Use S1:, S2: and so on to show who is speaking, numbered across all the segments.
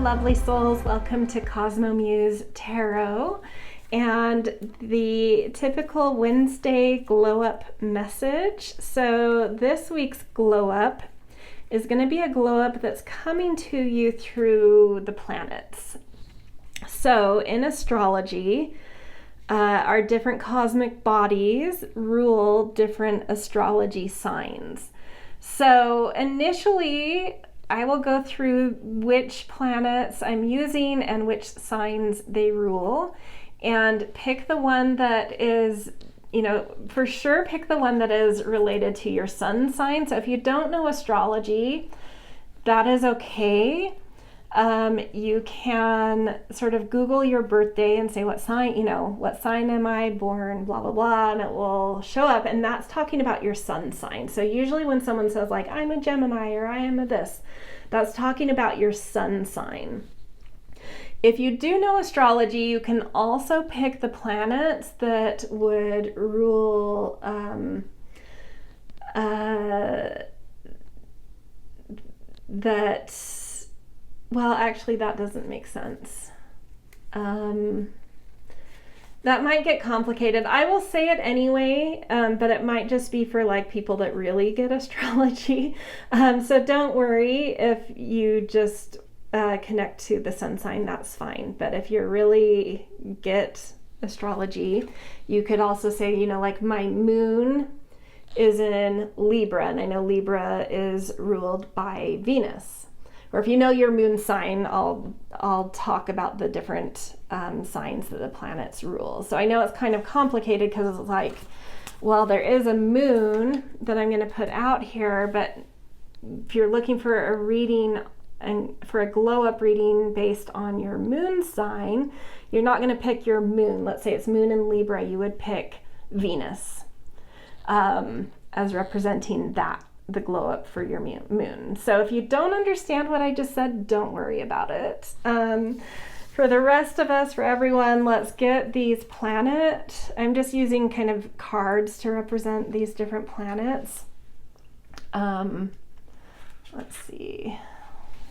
S1: lovely souls. Welcome to Cosmo Muse Tarot and the typical Wednesday glow up message. So this week's glow up is going to be a glow up that's coming to you through the planets. So in astrology, our different cosmic bodies rule different astrology signs. So initially, I will go through which planets I'm using and which signs they rule, and pick the one that is, for sure pick the one that is related to your sun sign. So if you don't know astrology, that is okay. You can sort of Google your birthday and say what sign am I born, blah, blah, blah, and it will show up. And that's talking about your sun sign. So usually when someone says like, I'm a Gemini or I am a this, that's talking about your sun sign. If you do know astrology, you can also pick the planets that would rule, well, actually, that doesn't make sense. That might get complicated. I will say it anyway, but it might just be for like people that really get astrology. So don't worry if you just connect to the sun sign, that's fine. But if you really get astrology, you could also say, like my moon is in Libra, and I know Libra is ruled by Venus. Or if you know your moon sign, I'll talk about the different signs that the planets rule. So I know it's kind of complicated because it's like, well, there is a moon that I'm going to put out here, but if you're looking for a reading and for a glow up reading based on your moon sign, you're not going to pick your moon. Let's say it's moon in Libra, you would pick Venus as representing the glow up for your moon. So if you don't understand what I just said, don't worry about it. For the rest of us, for everyone, let's get these planets. I'm just using kind of cards to represent these different planets. Let's see.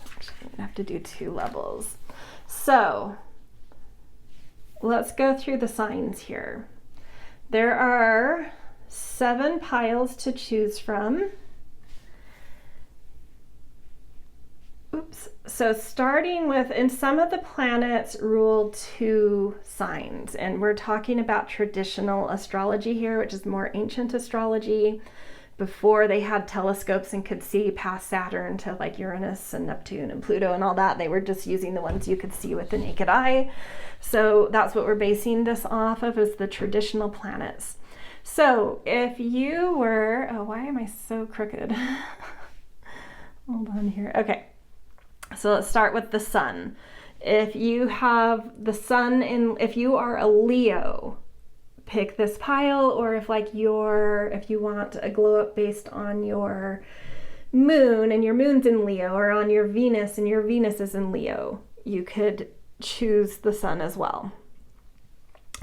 S1: Actually, I'm gonna have to do 2 levels. So let's go through the signs here. There are 7 piles to choose from. So starting with, and some of the planets rule 2 signs, and we're talking about traditional astrology here, which is more ancient astrology, before they had telescopes and could see past Saturn to like Uranus and Neptune and Pluto and all that. They were just using the ones you could see with the naked eye. So that's what we're basing this off of, is the traditional planets. So if you were, why am I so crooked? Hold on here. Okay. So let's start with the sun. If you have the sun if you are a Leo, pick this pile, or if you want a glow up based on your moon and your moon's in Leo, or on your Venus and your Venus is in Leo, you could choose the sun as well.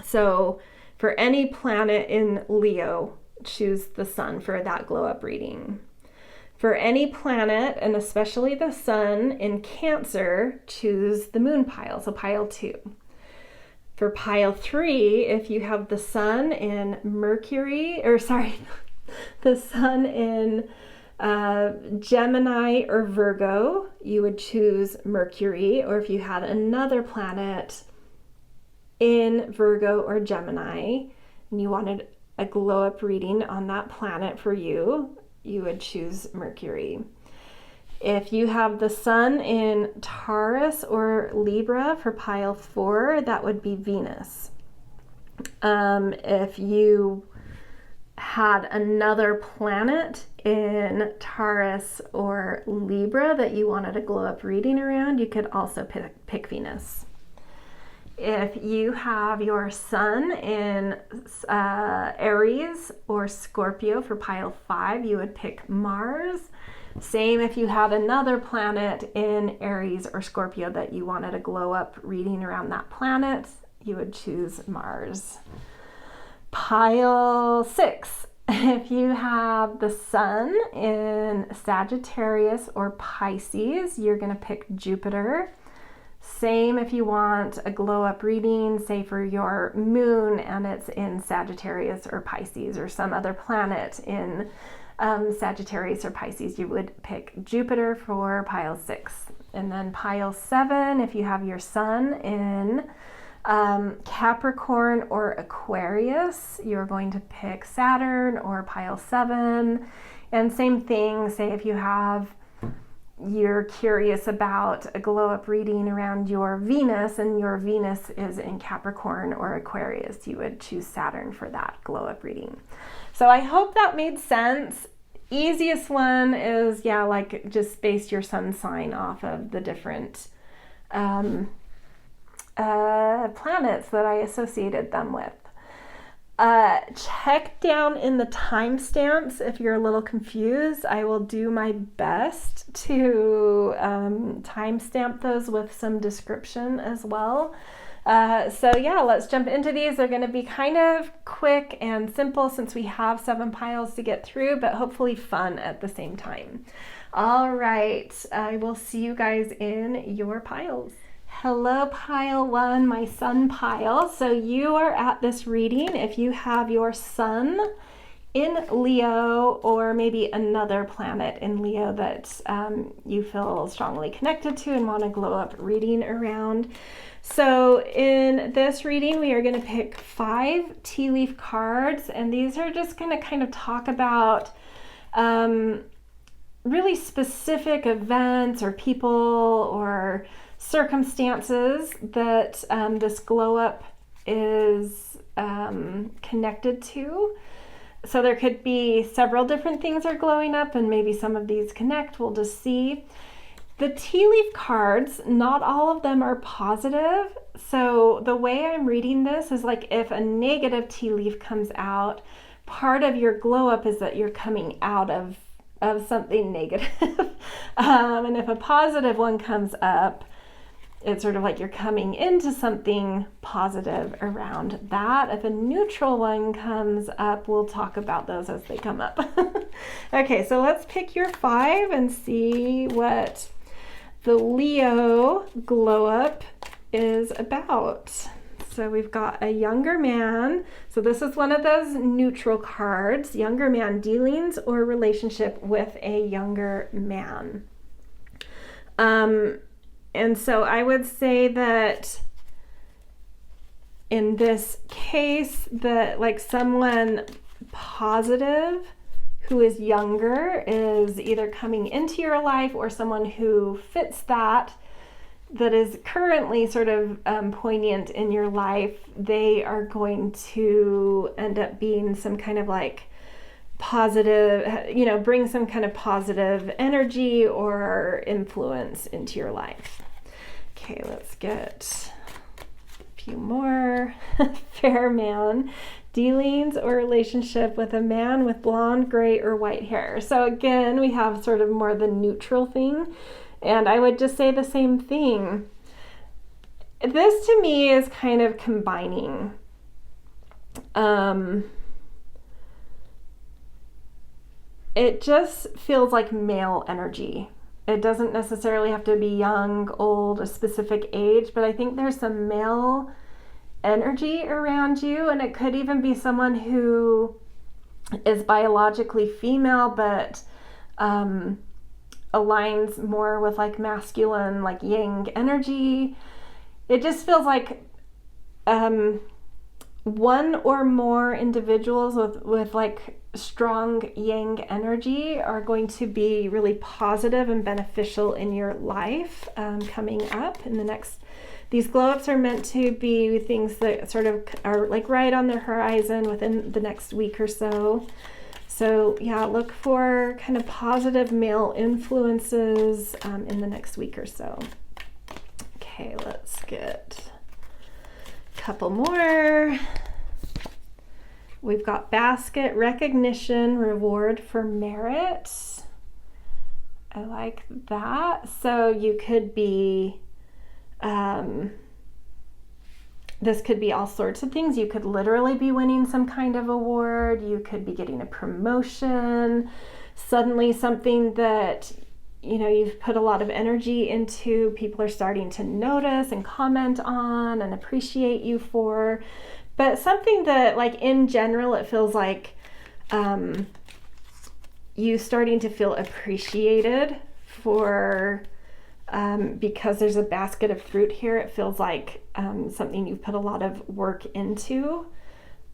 S1: So for any planet in Leo, choose the sun for that glow up reading. For any planet, and especially the sun in Cancer, choose the moon pile, so pile 2. For pile 3, if you have the sun in the sun in Gemini or Virgo, you would choose Mercury. Or if you had another planet in Virgo or Gemini, and you wanted a glow up reading on that planet for you, you would choose Mercury. If you have the sun in Taurus or Libra for pile 4, that would be Venus. If you had another planet in Taurus or Libra that you wanted a glow up reading around, you could also pick Venus. If you have your sun in Aries or Scorpio for pile 5, you would pick Mars. Same if you had another planet in Aries or Scorpio that you wanted a glow up reading around that planet, you would choose Mars. Pile 6, if you have the sun in Sagittarius or Pisces, you're going to pick Jupiter. Same if you want a glow up reading, say for your moon and it's in Sagittarius or Pisces or some other planet in Sagittarius or Pisces, you would pick Jupiter for pile 6. And then pile 7, if you have your sun in Capricorn or Aquarius, you're going to pick Saturn or pile 7. And same thing, say if you're curious about a glow up reading around your Venus and your Venus is in Capricorn or Aquarius, you would choose Saturn for that glow up reading. So I hope that made sense. Easiest one is, like just base your sun sign off of the different planets that I associated them with. Check down in the timestamps if you're a little confused. I will do my best to timestamp those with some description as well. Let's jump into these. They're going to be kind of quick and simple since we have 7 piles to get through, but hopefully fun at the same time. All right, I will see you guys in your piles. Hello, pile 1, my sun pile. So you are at this reading if you have your sun in Leo or maybe another planet in Leo that you feel strongly connected to and want a glow up reading around. So in this reading, we are going to pick 5 tea leaf cards, and these are just going to kind of talk about really specific events or people or circumstances that this glow up is connected to. So there could be several different things are glowing up, and maybe some of these connect. We'll just see. The tea leaf cards, not all of them are positive. So the way I'm reading this is like if a negative tea leaf comes out, part of your glow up is that you're coming out of something negative. And if a positive one comes up, it's sort of like you're coming into something positive around that. If a neutral one comes up, we'll talk about those as they come up. Okay, so let's pick your 5 and see what the Leo glow up is about. So we've got a younger man. So this is one of those neutral cards, younger man, dealings or relationship with a younger man. And so I would say that in this case, that like someone positive who is younger is either coming into your life, or someone who fits that is currently sort of poignant in your life. They are going to end up being some kind of like positive, bring some kind of positive energy or influence into your life. Okay, let's get a few more. Fair man, dealings or relationship with a man with blonde, gray, or white hair. So again, we have sort of more the neutral thing, and I would just say the same thing. This to me is kind of combining it just feels like male energy. It doesn't necessarily have to be young, old, a specific age, but I think there's some male energy around you, and it could even be someone who is biologically female but aligns more with like masculine, like yang energy. It just feels like one or more individuals with like strong yang energy are going to be really positive and beneficial in your life coming up in the next. These glow ups are meant to be things that sort of are like right on the horizon within the next week or so. So yeah, look for kind of positive male influences in the next week or so. Okay, let's get a couple more. We've got basket, recognition, reward for merit. I like that. So you could be, this could be all sorts of things. You could literally be winning some kind of award. You could be getting a promotion. Suddenly something that you've put a lot of energy into, people are starting to notice and comment on and appreciate you for. But something that, like, in general, it feels like you starting to feel appreciated for, because there's a basket of fruit here. It feels like something you've put a lot of work into.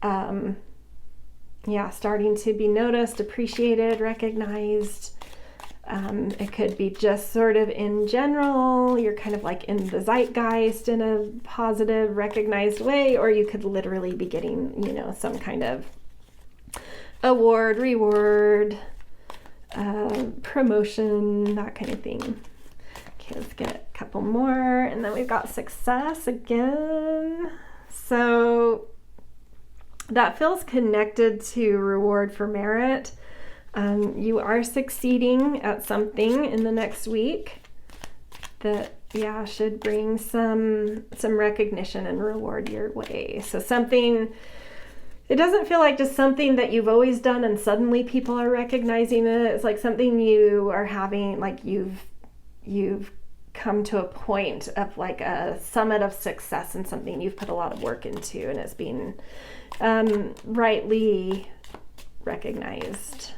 S1: Starting to be noticed, appreciated, recognized. It could be just sort of in general, you're kind of like in the zeitgeist in a positive, recognized way, or you could literally be getting, some kind of award, reward, promotion, that kind of thing. Okay, let's get a couple more, and then we've got success again. So that feels connected to reward for merit. You are succeeding at something in the next week that, should bring some recognition and reward your way. So something, it doesn't feel like just something that you've always done and suddenly people are recognizing it. It's like something you are having, like you've come to a point of like a summit of success and something you've put a lot of work into, and it's being rightly recognized.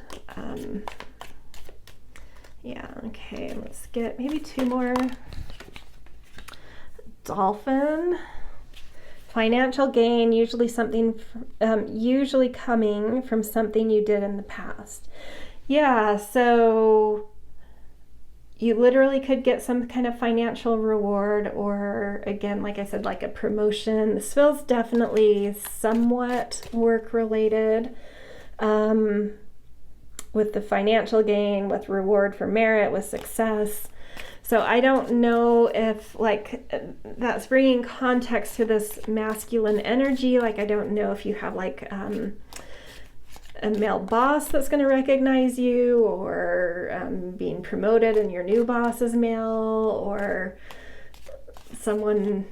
S1: Okay, let's get maybe two more. Dolphin. Financial gain, usually usually coming from something you did in the past. So you literally could get some kind of financial reward, or again, like I said, like a promotion. This feels definitely somewhat work related. With the financial gain, with reward for merit, with success. So I don't know if like that's bringing context to this masculine energy. Like, I don't know if you have like a male boss that's going to recognize you, or being promoted and your new boss is male, or someone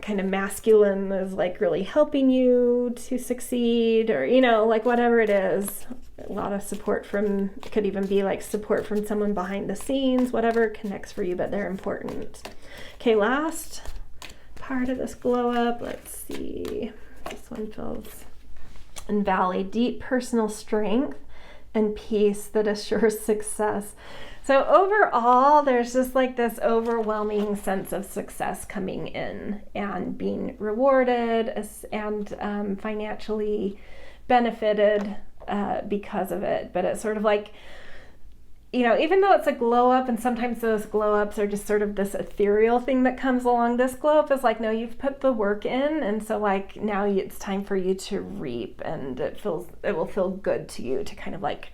S1: kind of masculine is like really helping you to succeed, or like whatever it is. A lot of support could even be like support from someone behind the scenes, whatever connects for you, but they're important. Okay, last part of this glow up, let's see. This one feels in Valley, deep personal strength and peace that assures success. So overall, there's just like this overwhelming sense of success coming in and being rewarded and financially benefited because of it. But it's sort of like, even though it's a glow up, and sometimes those glow ups are just sort of this ethereal thing that comes along, this glow up is like, no, you've put the work in, and so like now it's time for you to reap, and it will feel good to you to kind of like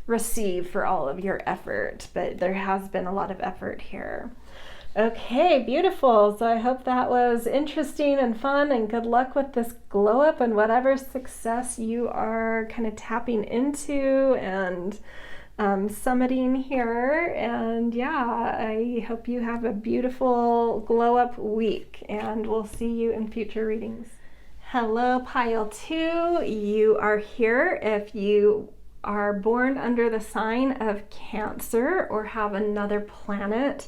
S1: receive for all of your effort. But there has been a lot of effort here. Okay, beautiful. So I hope that was interesting and fun, and good luck with this glow up and whatever success you are kind of tapping into and summiting here. And I hope you have a beautiful glow up week, and we'll see you in future readings. Hello, pile 2. You are here if you are born under the sign of Cancer or have another planet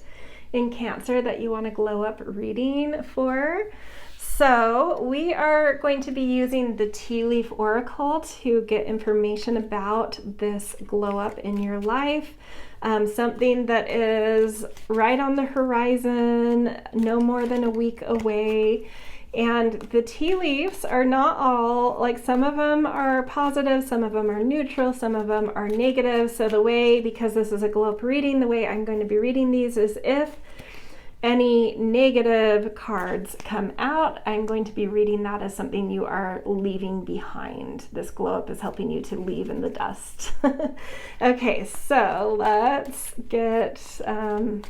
S1: in Cancer that you want a glow up reading for. So we are going to be using the Tea Leaf Oracle to get information about this glow up in your life. Something that is right on the horizon, no more than a week away. And the tea leaves are not all, like some of them are positive, some of them are neutral, some of them are negative. So the way, because this is a glow up reading, the way I'm going to be reading these is if any negative cards come out, I'm going to be reading that as something you are leaving behind. This glow up is helping you to leave in the dust. Okay, so let's get 5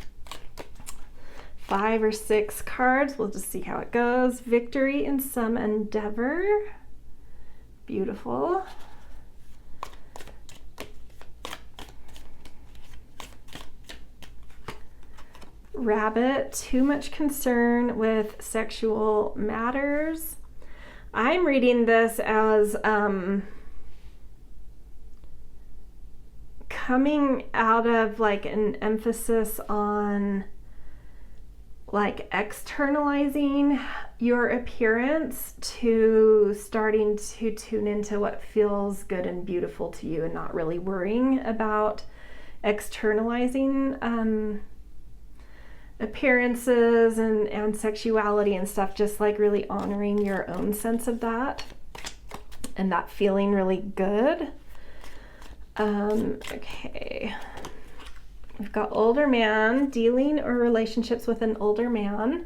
S1: or 6 cards. We'll just see how it goes. Victory in some endeavor. Beautiful. Rabbit, too much concern with sexual matters. I'm reading this as coming out of like an emphasis on like externalizing your appearance to starting to tune into what feels good and beautiful to you, and not really worrying about externalizing appearances and sexuality and stuff, just like really honoring your own sense of that and that feeling really good. Okay. We've got older man, dealing or relationships with an older man.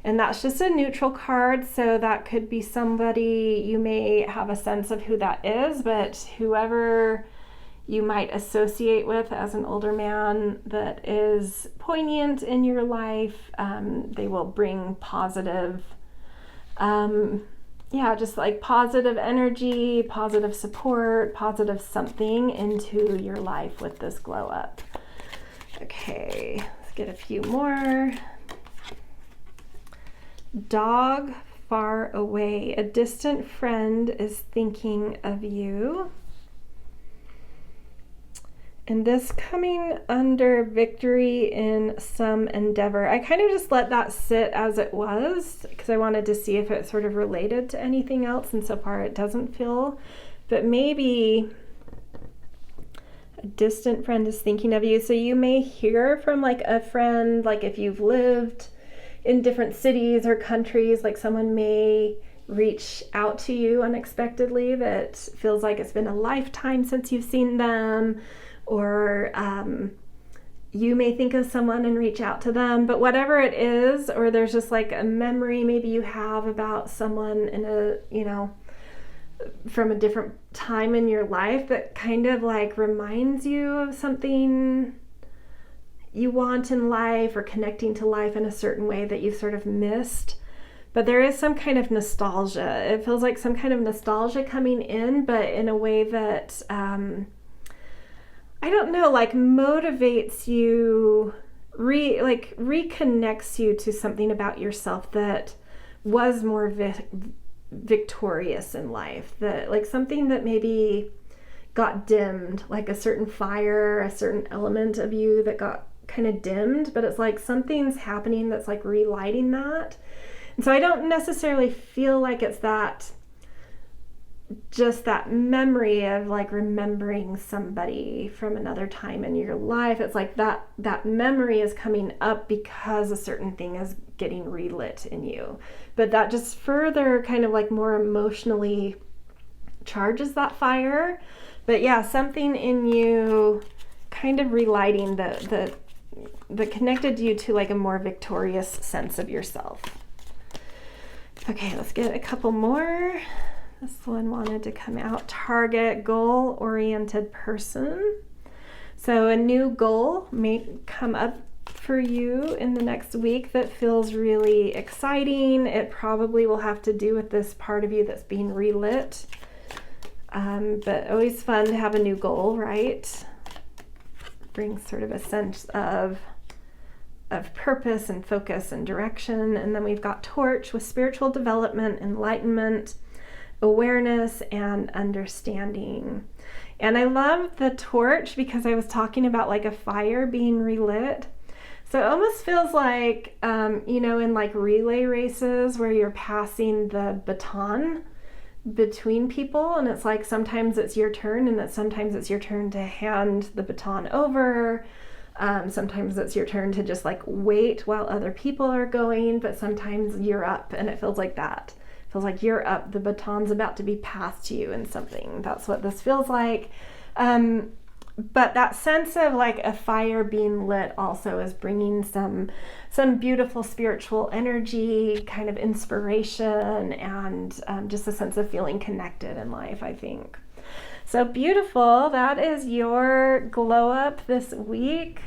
S1: And that's just a neutral card. So that could be somebody, you may have a sense of who that is, but whoever you might associate with as an older man that is poignant in your life, they will bring positive, just like positive energy, positive support, positive something into your life with this glow up. Okay, let's get a few more. Dog far away. A distant friend is thinking of you. And this coming under victory in some endeavor. I kind of just let that sit as it was because I wanted to see if it sort of related to anything else, and so far it doesn't feel. But maybe a distant friend is thinking of you. So you may hear from like a friend, like if you've lived in different cities or countries, like someone may reach out to you unexpectedly that feels like it's been a lifetime since you've seen them, or you may think of someone and reach out to them. But whatever it is, or there's just like a memory maybe you have about someone in a, from a different time in your life that kind of like reminds you of something you want in life, or connecting to life in a certain way that you've sort of missed. But there is some kind of nostalgia. It feels like some kind of nostalgia coming in, but in a way that, I don't know, like motivates you, reconnects you to something about yourself that was more victorious in life, that like something that maybe got dimmed, like a certain fire, a certain element of you that got kind of dimmed, but it's like something's happening that's like relighting that. And so I don't necessarily feel like it's that, just that memory of like remembering somebody from another time in your life. It's like that memory is coming up because a certain thing is getting relit in you. But that just further kind of like more emotionally charges that fire. But yeah, something in you kind of relighting that connected you to like a more victorious sense of yourself. Okay, let's get a couple more. This one wanted to come out. Target, goal-oriented person. So a new goal may come up for you in the next week that feels really exciting. It probably will have to do with this part of you that's being relit. But always fun to have a new goal, right? Brings sort of a sense of purpose and focus and direction. And then we've got torch with spiritual development, enlightenment, awareness, and understanding. And I love the torch because I was talking about like a fire being relit. So it almost feels like, in like relay races where you're passing the baton between people, and it's like sometimes it's your turn, and that sometimes it's your turn to hand the baton over. Sometimes it's your turn to just like wait while other people are going, but sometimes you're up, and it feels like that. It feels like you're up, the baton's about to be passed to you in something. That's what this feels like. But that sense of like a fire being lit also is bringing some beautiful spiritual energy, kind of inspiration, and just a sense of feeling connected in life, I think. So beautiful. That is your glow up this week.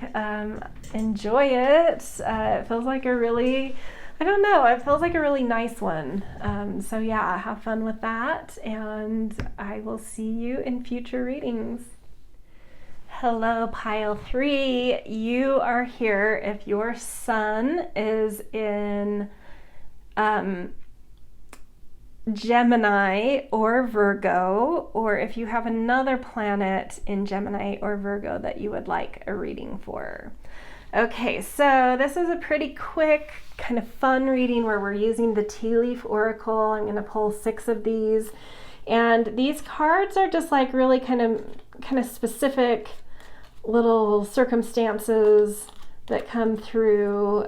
S1: Enjoy it. It feels like a really, it feels like a really nice one. So yeah, have fun with that, and I will see you in future readings. Hello, pile 3. You are here if your sun is in Gemini or Virgo, or if you have another planet in Gemini or Virgo that you would like a reading for. Okay, so this is a pretty quick, kind of fun reading where we're using the Tea Leaf Oracle. I'm going to pull 6 of these. And these cards are just like really kind of specific little circumstances that come through.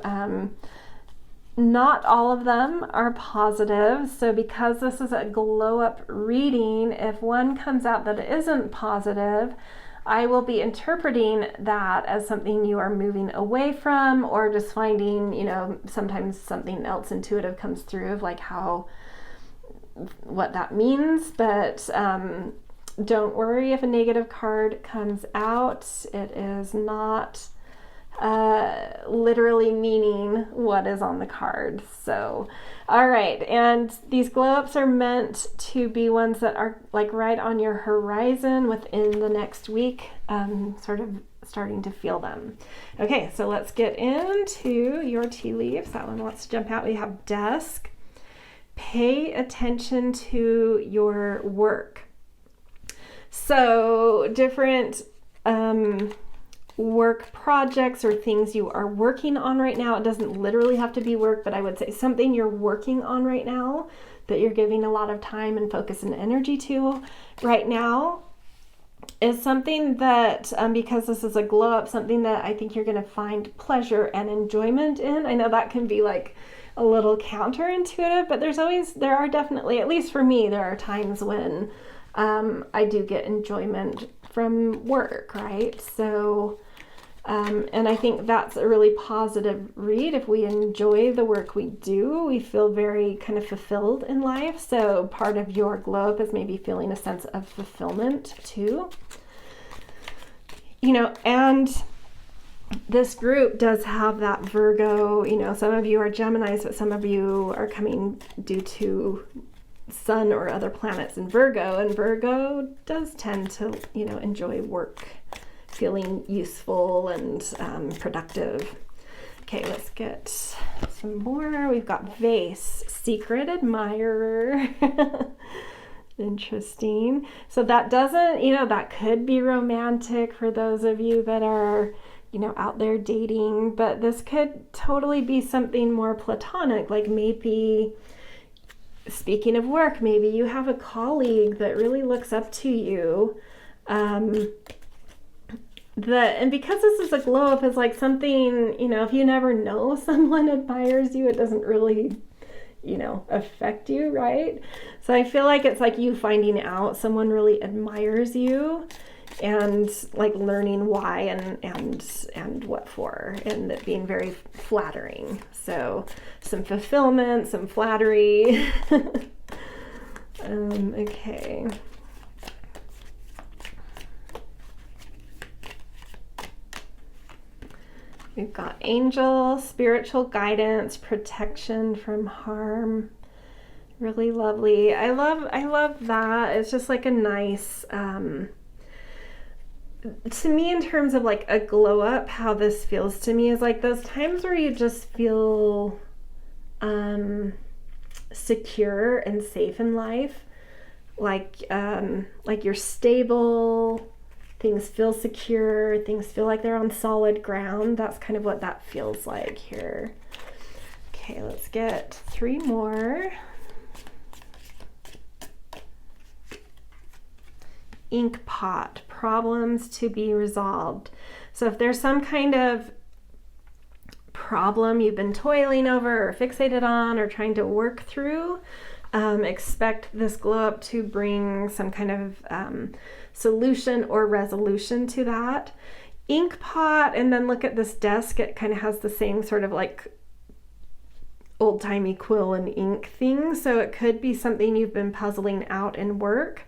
S1: Not all of them are positive. So because this is a glow up reading, if one comes out that isn't positive, I will be interpreting that as something you are moving away from, or just finding, sometimes something else intuitive comes through of like what that means. But don't worry if a negative card comes out. It is not literally meaning what is on the card. So, all right. And these glow ups are meant to be ones that are like right on your horizon within the next week, sort of starting to feel them. Okay, so let's get into your tea leaves. That one wants to jump out. We have desk. Pay attention to your work. So different work projects or things you are working on right now. It doesn't literally have to be work, but I would say something you're working on right now that you're giving a lot of time and focus and energy to right now is something that, because this is a glow up, something that I think you're going to find pleasure and enjoyment in. I know that can be like a little counterintuitive, but there are definitely, at least for me, there are times when I do get enjoyment from work, right? So, and I think that's a really positive read. If we enjoy the work we do, we feel very kind of fulfilled in life. So part of your glow up is maybe feeling a sense of fulfillment too. And this group does have that Virgo, some of you are Geminis, but some of you are coming due to Sun or other planets in Virgo, and Virgo does tend to, enjoy work, feeling useful and productive. Okay, let's get some more. We've got Vase, secret admirer. Interesting. So that doesn't, that could be romantic for those of you that are, out there dating, but this could totally be something more platonic, like maybe, speaking of work, maybe you have a colleague that really looks up to you. And because this is a glow up, is like something, if you never know someone admires you, it doesn't really, affect you, right? So I feel like it's like you finding out someone really admires you and like learning why and what for, and it being very flattering. So some fulfillment, some flattery. Okay. We've got angel, spiritual guidance, protection from harm. Really lovely. I love that. It's just like a nice, to me, in terms of like a glow up, how this feels to me is like those times where you just feel secure and safe in life, like you're stable, things feel secure, things feel like they're on solid ground. That's kind of what that feels like here. Okay, let's get 3 more. Ink pot, problems to be resolved. So if there's some kind of problem you've been toiling over or fixated on or trying to work through, expect this glow up to bring some kind of solution or resolution to that. Ink pot, and then look at this desk, it kind of has the same sort of like old-timey quill and ink thing. So it could be something you've been puzzling out in work,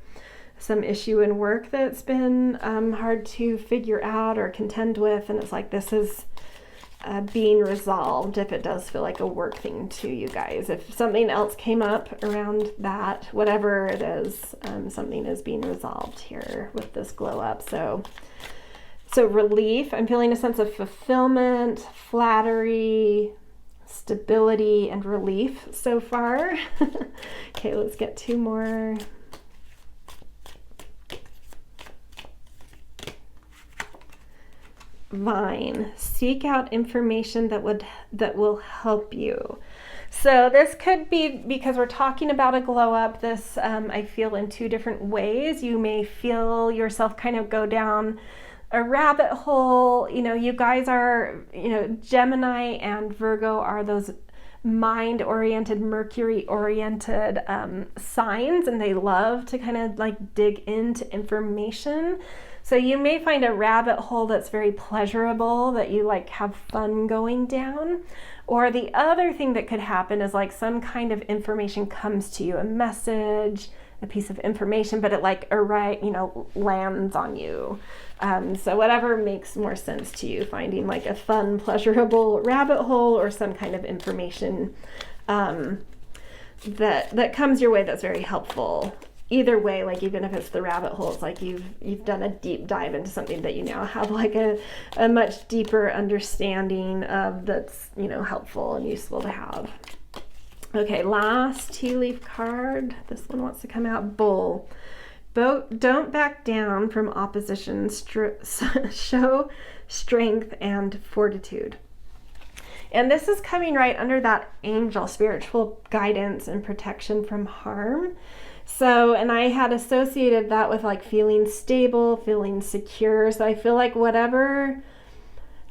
S1: some issue in work that's been hard to figure out or contend with, and it's like this is being resolved, if it does feel like a work thing to you guys. If something else came up around that, whatever it is, something is being resolved here with this glow up. So relief, I'm feeling a sense of fulfillment, flattery, stability and relief so far. Okay, let's get 2 more. Vine, seek out information that will help you. So this could be, because we're talking about a glow up, this I feel in 2 different ways. You may feel yourself kind of go down a rabbit hole. You know, you guys are, you know, Gemini and Virgo are those mind-oriented, Mercury-oriented signs, and they love to kind of like dig into information. So you may find a rabbit hole that's very pleasurable, that you like have fun going down. Or the other thing that could happen is like some kind of information comes to you, a message, a piece of information, but it like lands on you. So whatever makes more sense to you, finding like a fun, pleasurable rabbit hole or some kind of information that comes your way that's very helpful. Either way, like even if it's the rabbit hole, it's like you've done a deep dive into something that you now have like a much deeper understanding of, that's, you know, helpful and useful to have. Okay, last tea leaf card. This one wants to come out. Bull. Don't back down from opposition. Show strength and fortitude. And this is coming right under that angel, spiritual guidance and protection from harm. So, and I had associated that with like feeling stable, feeling secure. So I feel like whatever,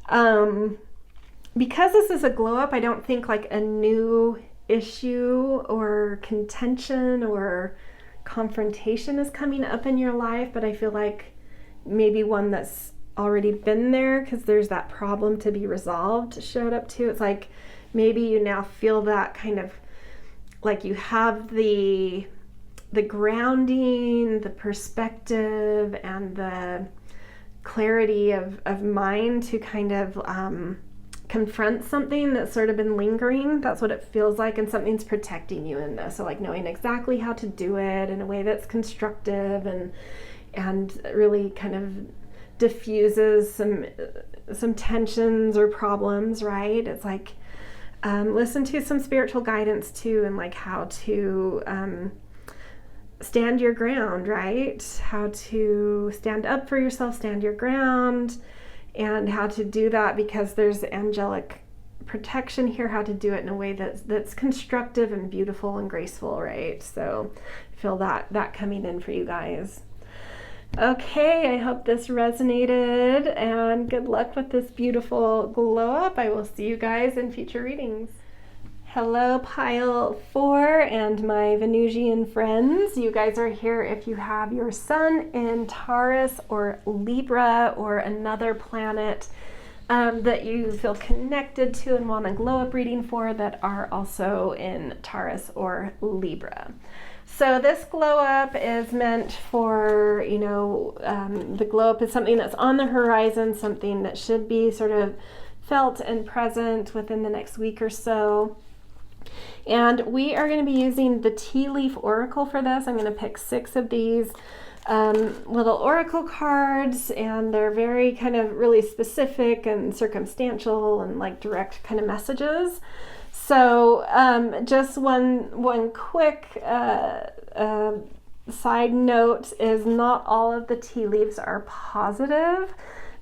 S1: because this is a glow up, I don't think like a new issue or contention or confrontation is coming up in your life, but I feel like maybe one that's already been there, because there's that problem to be resolved showed up too. It's like maybe you now feel that kind of like you have the grounding, the perspective, and the clarity of mind to kind of confront something that's sort of been lingering. That's what it feels like, and something's protecting you in this. So like knowing exactly how to do it in a way that's constructive and really kind of diffuses some tensions or problems, right? It's like listen to some spiritual guidance too, and like how to stand your ground, right? How to stand up for yourself, stand your ground, and how to do that, because there's angelic protection here, how to do it in a way that's constructive and beautiful and graceful, right? So I feel that coming in for you guys. Okay, I hope this resonated, and good luck with this beautiful glow up. I will see you guys in future readings. Hello, pile 4 and my Venusian friends. You guys are here if you have your sun in Taurus or Libra, or another planet that you feel connected to and want a glow up reading for, that are also in Taurus or Libra. So this glow up is meant for, the glow up is something that's on the horizon, something that should be sort of felt and present within the next week or so. And we are going to be using the tea leaf oracle for this. I'm going to pick 6 of these little oracle cards, and they're very kind of really specific and circumstantial and like direct kind of messages. So just one quick side note is not all of the tea leaves are positive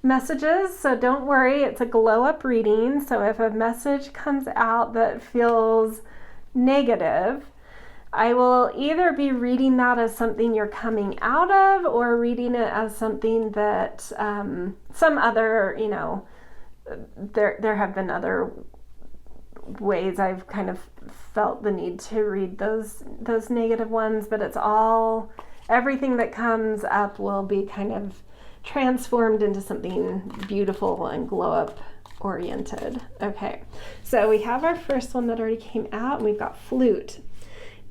S1: messages, so don't worry, it's a glow up reading. So if a message comes out that feels negative, I will either be reading that as something you're coming out of, or reading it as something that some other, there have been other ways I've kind of felt the need to read those negative ones, but it's all, everything that comes up will be kind of transformed into something beautiful and glow up oriented. Okay, so we have our first one that already came out, and we've got flute.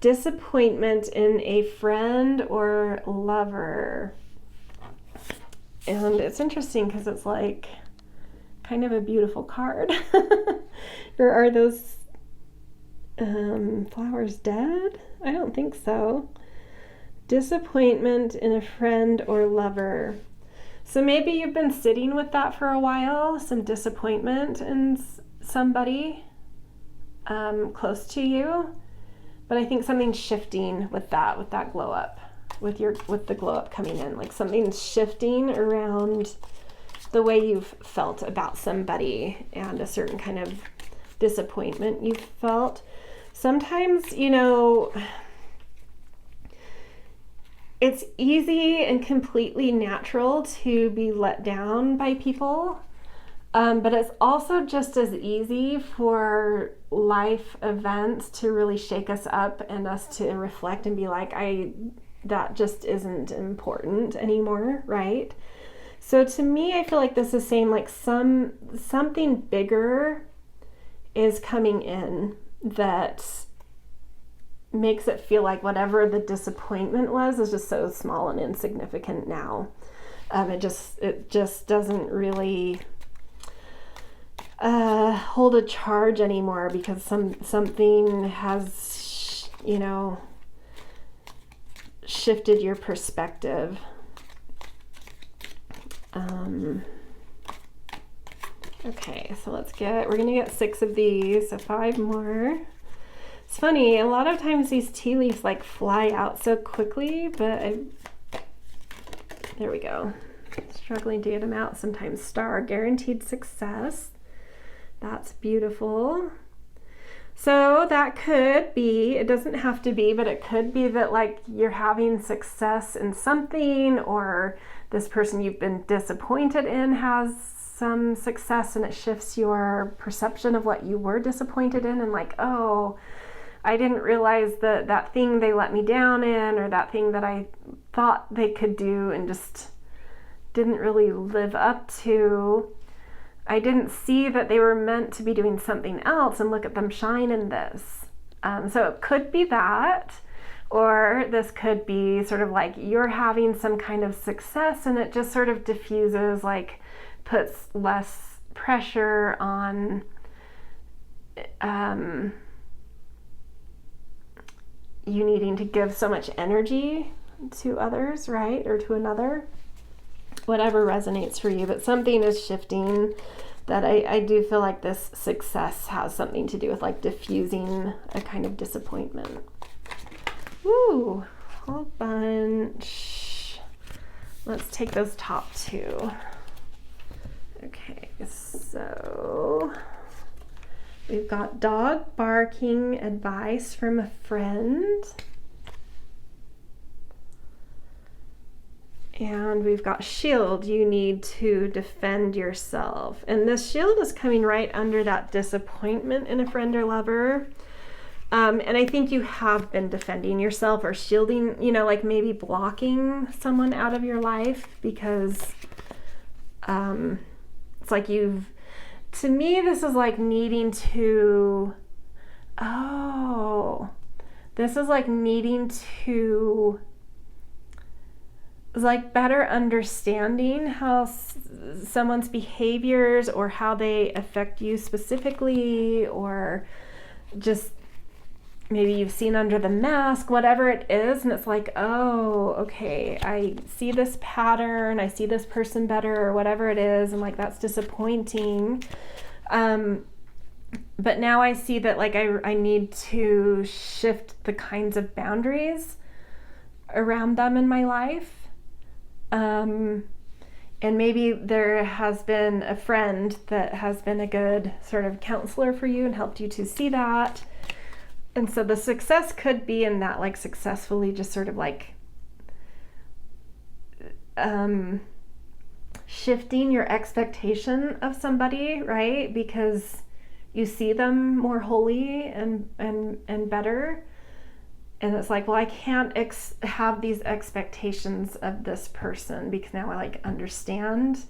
S1: Disappointment in a friend or lover. And it's interesting because it's like kind of a beautiful card. Or are those flowers dead? I don't think so. Disappointment in a friend or lover. So maybe you've been sitting with that for a while, some disappointment in somebody close to you. But I think something's shifting with that glow up, with the glow up coming in. Like something's shifting around the way you've felt about somebody and a certain kind of disappointment you've felt. Sometimes, it's easy and completely natural to be let down by people. But it's also just as easy for life events to really shake us up and us to reflect and be like, that just isn't important anymore, right? So to me, I feel like this is saying like something bigger is coming in that makes it feel like whatever the disappointment was is just so small and insignificant now. It just doesn't really hold a charge anymore because something has, shifted your perspective. Okay, so we're gonna get 6 of these, so 5 more. It's funny, a lot of times these tea leaves like fly out so quickly, but there we go. Struggling to get them out. Sometimes star, guaranteed success. That's beautiful. So that could be, it doesn't have to be, but it could be that like you're having success in something, or this person you've been disappointed in has some success and it shifts your perception of what you were disappointed in, and like, oh, I didn't realize that thing they let me down in, or that thing that I thought they could do and just didn't really live up to. I didn't see that they were meant to be doing something else, and look at them shine in this. So it could be that, or this could be sort of like you're having some kind of success and it just sort of diffuses, like puts less pressure on you needing to give so much energy to others, right? Or to another. Whatever resonates for you, but something is shifting that I do feel like this success has something to do with like diffusing a kind of disappointment. Woo, whole bunch. Let's take those top 2. Okay, so we've got dog barking, advice from a friend. And we've got shield, you need to defend yourself. And this shield is coming right under that disappointment in a friend or lover. And I think you have been defending yourself or shielding, like maybe blocking someone out of your life because it's like to me, this is like needing to, like better understanding how someone's behaviors or how they affect you specifically, or just maybe you've seen under the mask, whatever it is, and it's like, oh, okay, I see this pattern, I see this person better, or whatever it is, and like that's disappointing. But now I see that like I need to shift the kinds of boundaries around them in my life. And maybe there has been a friend that has been a good sort of counselor for you and helped you to see that. And so the success could be in that, like successfully just sort of like shifting your expectation of somebody, right? Because you see them more wholly and better. And it's like, well, I can't have these expectations of this person because now I like understand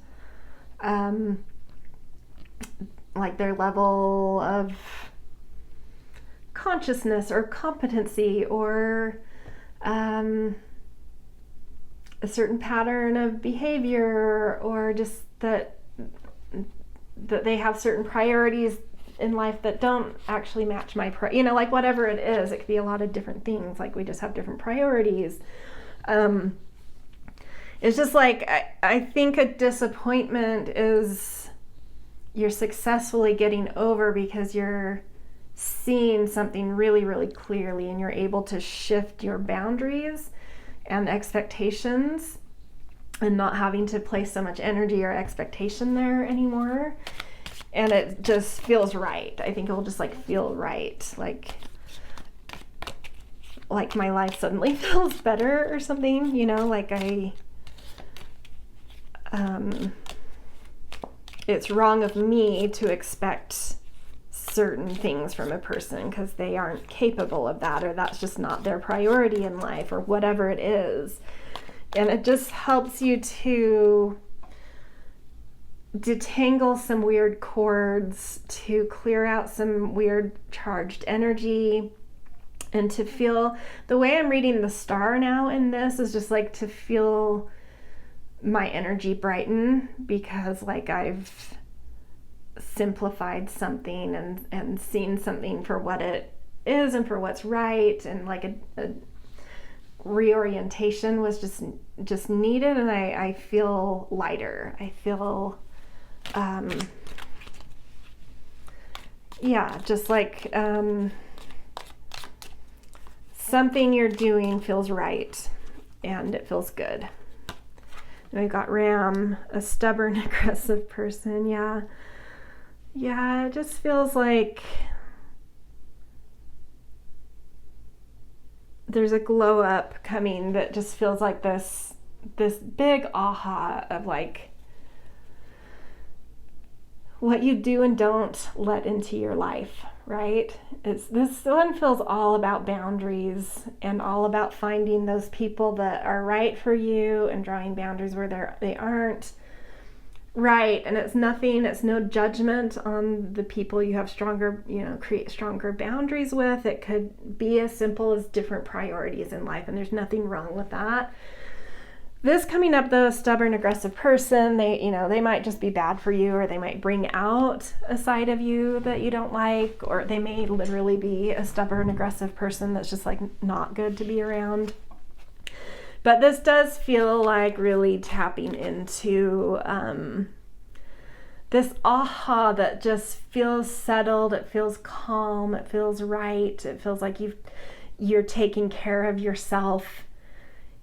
S1: like their level of consciousness or competency, or a certain pattern of behavior, or just that they have certain priorities in life that don't actually match my like whatever it is. It could be a lot of different things, like we just have different priorities. It's just like I think a disappointment is you're successfully getting over because you're seeing something really, really clearly, and you're able to shift your boundaries and expectations and not having to place so much energy or expectation there anymore. And it just feels right. I think it will just like feel right. Like my life suddenly feels better or something, you know, like it's wrong of me to expect certain things from a person because they aren't capable of that, or that's just not their priority in life, or whatever it is. And it just helps you to detangle some weird cords, to clear out some weird charged energy, and to feel, the way I'm reading the star now in this is just like to feel my energy brighten, because like I've simplified something and seen something for what it is and for what's right, and like a reorientation was just needed, and I feel lighter. I feel just like something you're doing feels right and it feels good. And we've got Ram, a stubborn, aggressive person. Yeah, it just feels like there's a glow up coming that just feels like this big aha of like what you do and don't let into your life, right? This one feels all about boundaries and all about finding those people that are right for you and drawing boundaries where they aren't right. And it's no judgment on the people you have create stronger boundaries with. It could be as simple as different priorities in life, and there's nothing wrong with that. This coming up though, a stubborn, aggressive person, they might just be bad for you, or they might bring out a side of you that you don't like, or they may literally be a stubborn, aggressive person that's just like not good to be around. But this does feel like really tapping into this aha that just feels settled, it feels calm, it feels right, it feels like you're taking care of yourself.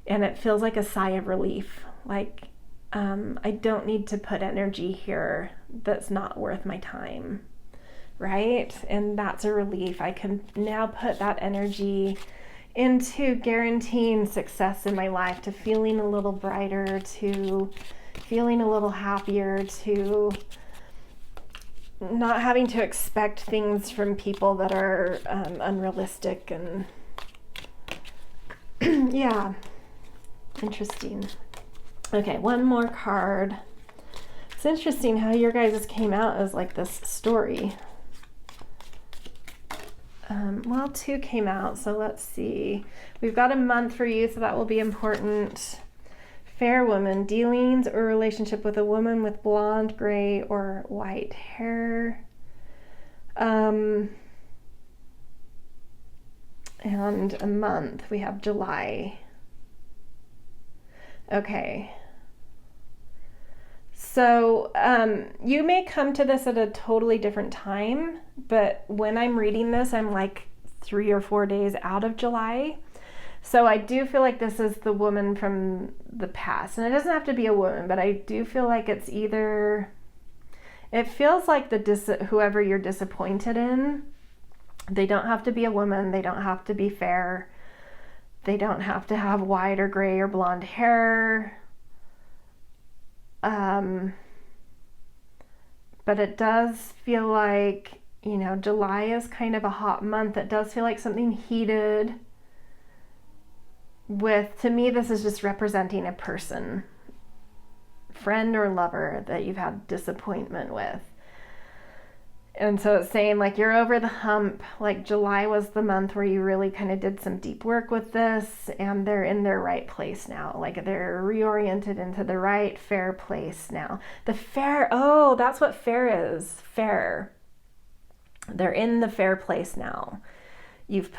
S1: And it feels like a sigh of relief. Like, I don't need to put energy here that's not worth my time, right? And that's a relief. I can now put that energy into guaranteeing success in my life, to feeling a little brighter, to feeling a little happier, to not having to expect things from people that are unrealistic. And yeah. Interesting. Okay, one more card. It's interesting how your guys came out as like this story. Well, 2 came out, so let's see. We've got a month for you, so that will be important. Fair woman, dealings or relationship with a woman with blonde, gray, or white hair. And a month, we have July. Okay, so you may come to this at a totally different time, but when I'm reading this, I'm like 3 or 4 days out of July. So I do feel like this is the woman from the past, and it doesn't have to be a woman, but I do feel like it feels like whoever you're disappointed in. They don't have to be a woman, they don't have to be fair. They don't have to have white or gray or blonde hair. But it does feel like, July is kind of a hot month. It does feel like something heated to me, this is just representing a person, friend or lover that you've had disappointment with. And so it's saying like you're over the hump. Like July was the month where you really kind of did some deep work with this, and they're in their right place now. Like they're reoriented into the right, fair place now. The fair, that's what fair is. Fair. They're in the fair place now. You've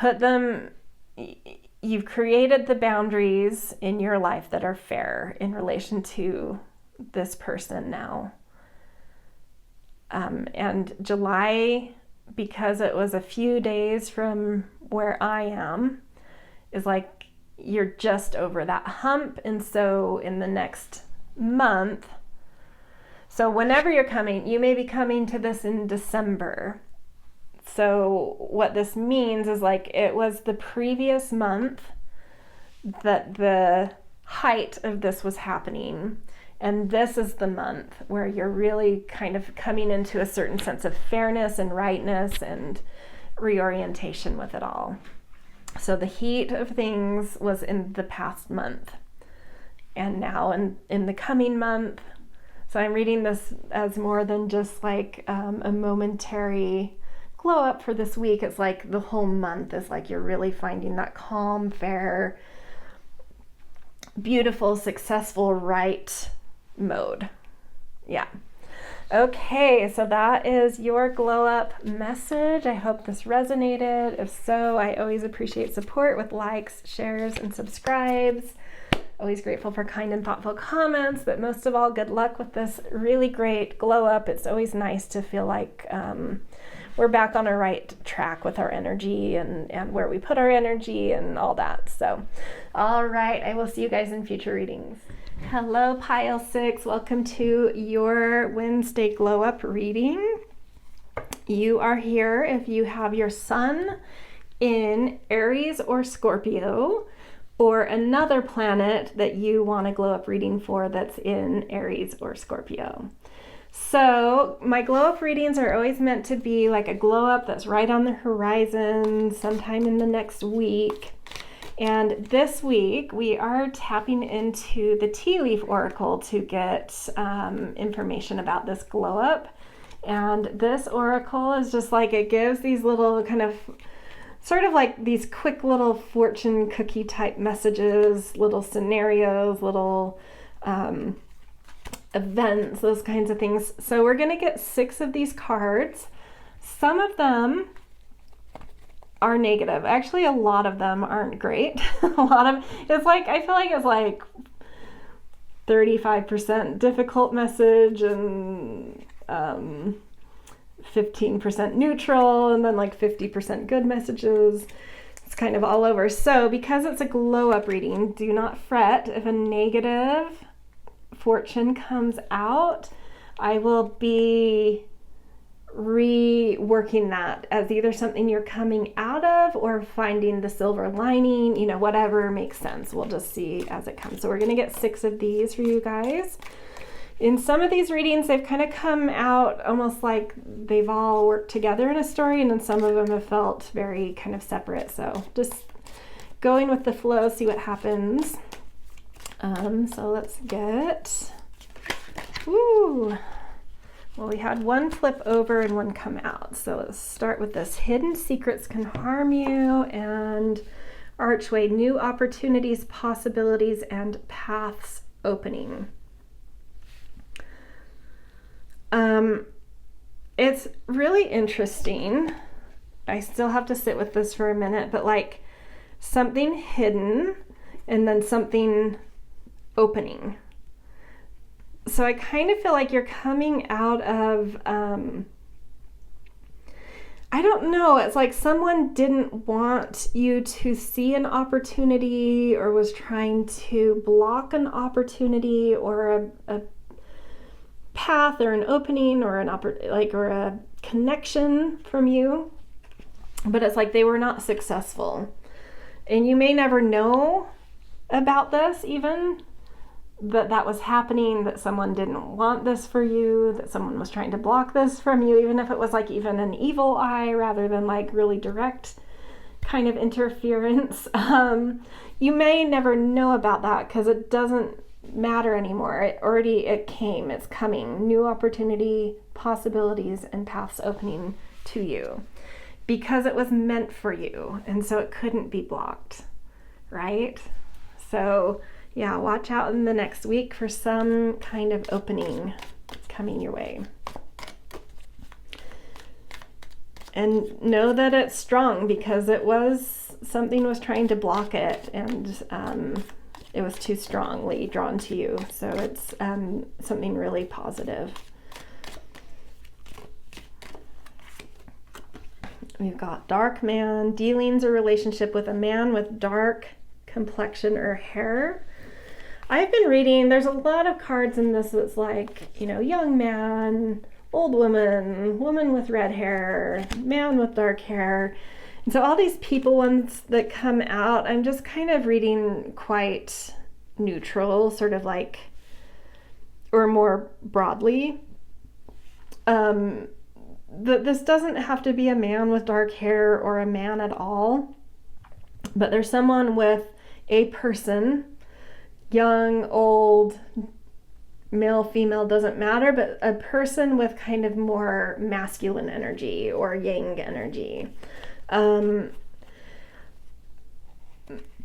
S1: created the boundaries in your life that are fair in relation to this person now. And July because it was a few days from where I am, is like you're just over that hump. And so in the next month, so whenever you're coming, you may be coming to this in December. So what this means is like it was the previous month that the height of this was happening. And this is the month where you're really kind of coming into a certain sense of fairness and rightness and reorientation with it all. So the heat of things was in the past month. And now in the coming month, so I'm reading this as more than just like a momentary glow up for this week. It's like the whole month is like you're really finding that calm, fair, beautiful, successful, right mode. Yeah. Okay, so that is your glow up message. I hope this resonated. If so, I always appreciate support with likes, shares, and subscribes. Always grateful for kind and thoughtful comments, but most of all, good luck with this really great glow up. It's always nice to feel like we're back on a right track with our energy and where we put our energy and all that. So, all right, I will see you guys in future readings. Hello, Pile 6. Welcome to your Wednesday glow up reading. You are here if you have your sun in Aries or Scorpio, or another planet that you want a glow up reading for that's in Aries or Scorpio. So my glow up readings are always meant to be like a glow up that's right on the horizon sometime in the next week. And this week we are tapping into the tea leaf oracle to get information about this glow up. And this oracle is just like, it gives these little kind of sort of like these quick little fortune cookie type messages, little scenarios, little events, those kinds of things. So we're going to get 6 of these cards. Some of them are negative. Actually, a lot of them aren't great. It's like, I feel like it's like 35% difficult message and 15% neutral, and then like 50% good messages. It's kind of all over. So because it's a glow up reading, do not fret if a negative fortune comes out. I will be reworking that as either something you're coming out of or finding the silver lining, you know, whatever makes sense. We'll just see as it comes. So we're going to get 6 of these for you guys. In some of these readings, they've kind of come out almost like they've all worked together in a story, and then some of them have felt very kind of separate. So just going with the flow, see what happens. So let's get, well, we had one flip over and one come out. So let's start with this. Hidden secrets can harm you, and archway, new opportunities, possibilities, and paths opening. It's really interesting. I still have to sit with this for a minute, but like something hidden and then something opening. So I kind of feel like you're coming out of, I don't know, it's like someone didn't want you to see an opportunity or was trying to block an opportunity or a path or an opening or or a connection from you, but it's like they were not successful. And you may never know about this even, that was happening, that someone didn't want this for you, that someone was trying to block this from you, even if it was like even an evil eye rather than like really direct kind of interference. You may never know about that because it doesn't matter anymore. It came, it's coming. New opportunity, possibilities, and paths opening to you because it was meant for you, and so it couldn't be blocked, right? So yeah, watch out in the next week for some kind of opening coming your way. And know that it's strong because something was trying to block it, and it was too strongly drawn to you. So it's something really positive. We've got dark man, dealings or relationship with a man with dark complexion or hair. I've been reading, there's a lot of cards in this that's like, you know, young man, old woman, woman with red hair, man with dark hair. And so all these people ones that come out, I'm just kind of reading quite neutral, sort of like, or more broadly. This doesn't have to be a man with dark hair or a man at all, but there's someone with a person, young, old, male, female, doesn't matter, but a person with kind of more masculine energy or yang energy.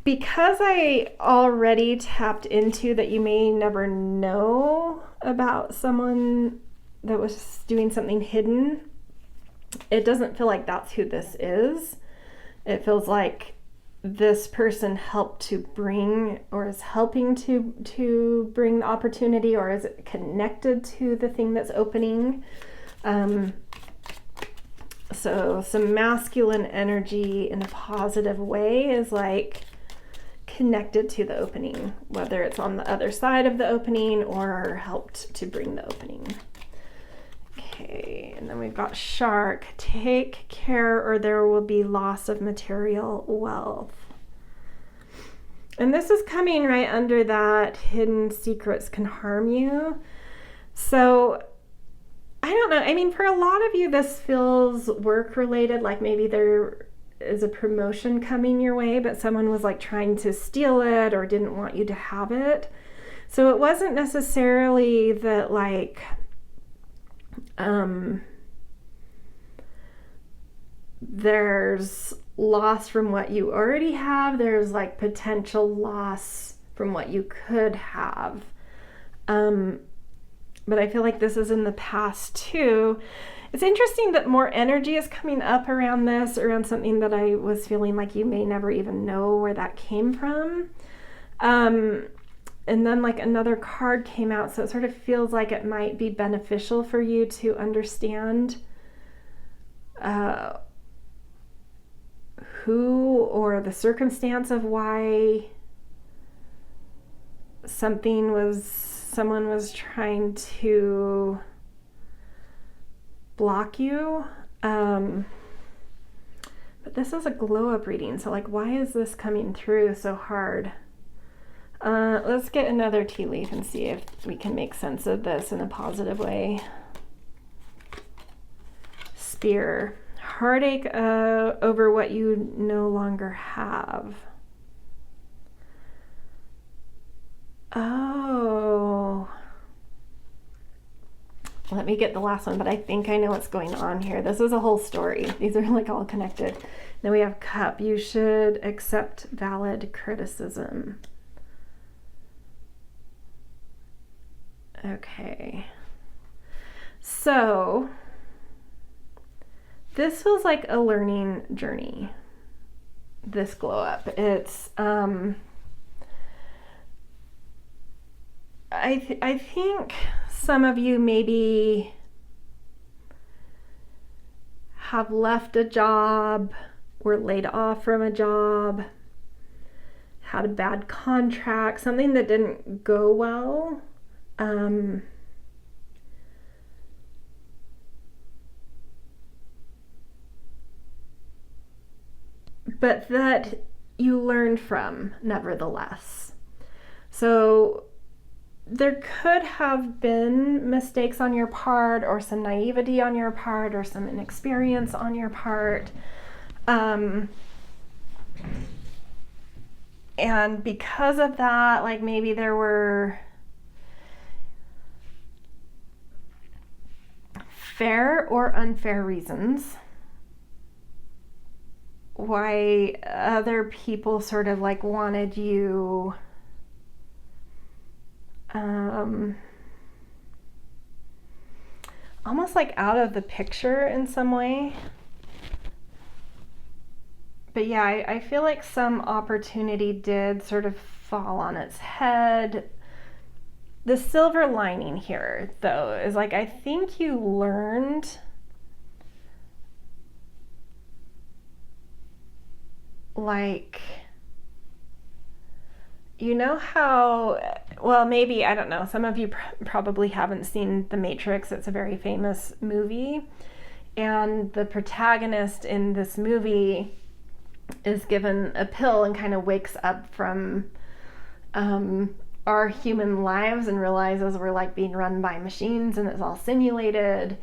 S1: Because I already tapped into that you may never know about someone that was doing something hidden, it doesn't feel like that's who this is. It feels like this person helped to bring, or is helping to bring the opportunity, or is it connected to the thing that's opening. So some masculine energy in a positive way is like connected to the opening, whether it's on the other side of the opening or helped to bring the opening. Okay, and then we've got shark. Take care or there will be loss of material wealth. And this is coming right under that hidden secrets can harm you. So I don't know. I mean, for a lot of you, this feels work related, like maybe there is a promotion coming your way, but someone was like trying to steal it or didn't want you to have it. So it wasn't necessarily that like, there's loss from what you already have. There's like potential loss from what you could have. But I feel like this is in the past too. It's interesting that more energy is coming up around this, around something that I was feeling like you may never even know where that came from. And then like another card came out, so it sort of feels like it might be beneficial for you to understand who or the circumstance of why someone was trying to block you. But this is a glow up reading, so like why is this coming through so hard? Let's get another tea leaf and see if we can make sense of this in a positive way. Spear. Heartache over what you no longer have. Oh. Let me get the last one, but I think I know what's going on here. This is a whole story. These are like all connected. Then we have cup. You should accept valid criticism. Okay. So this feels like a learning journey, this glow up. It's, I think some of you maybe have left a job, were laid off from a job, had a bad contract, something that didn't go well. But that you learned from, nevertheless. So there could have been mistakes on your part, or some naivety on your part, or some inexperience on your part. And because of that, like maybe there were fair or unfair reasons why other people sort of like wanted you almost like out of the picture in some way. But yeah, I feel like some opportunity did sort of fall on its head. The silver lining here, though, is like I think you learned like, you know how, well, maybe, I don't know, some of you probably haven't seen The Matrix. It's a very famous movie. And the protagonist in this movie is given a pill and kind of wakes up from our human lives and realizes we're like being run by machines and it's all simulated.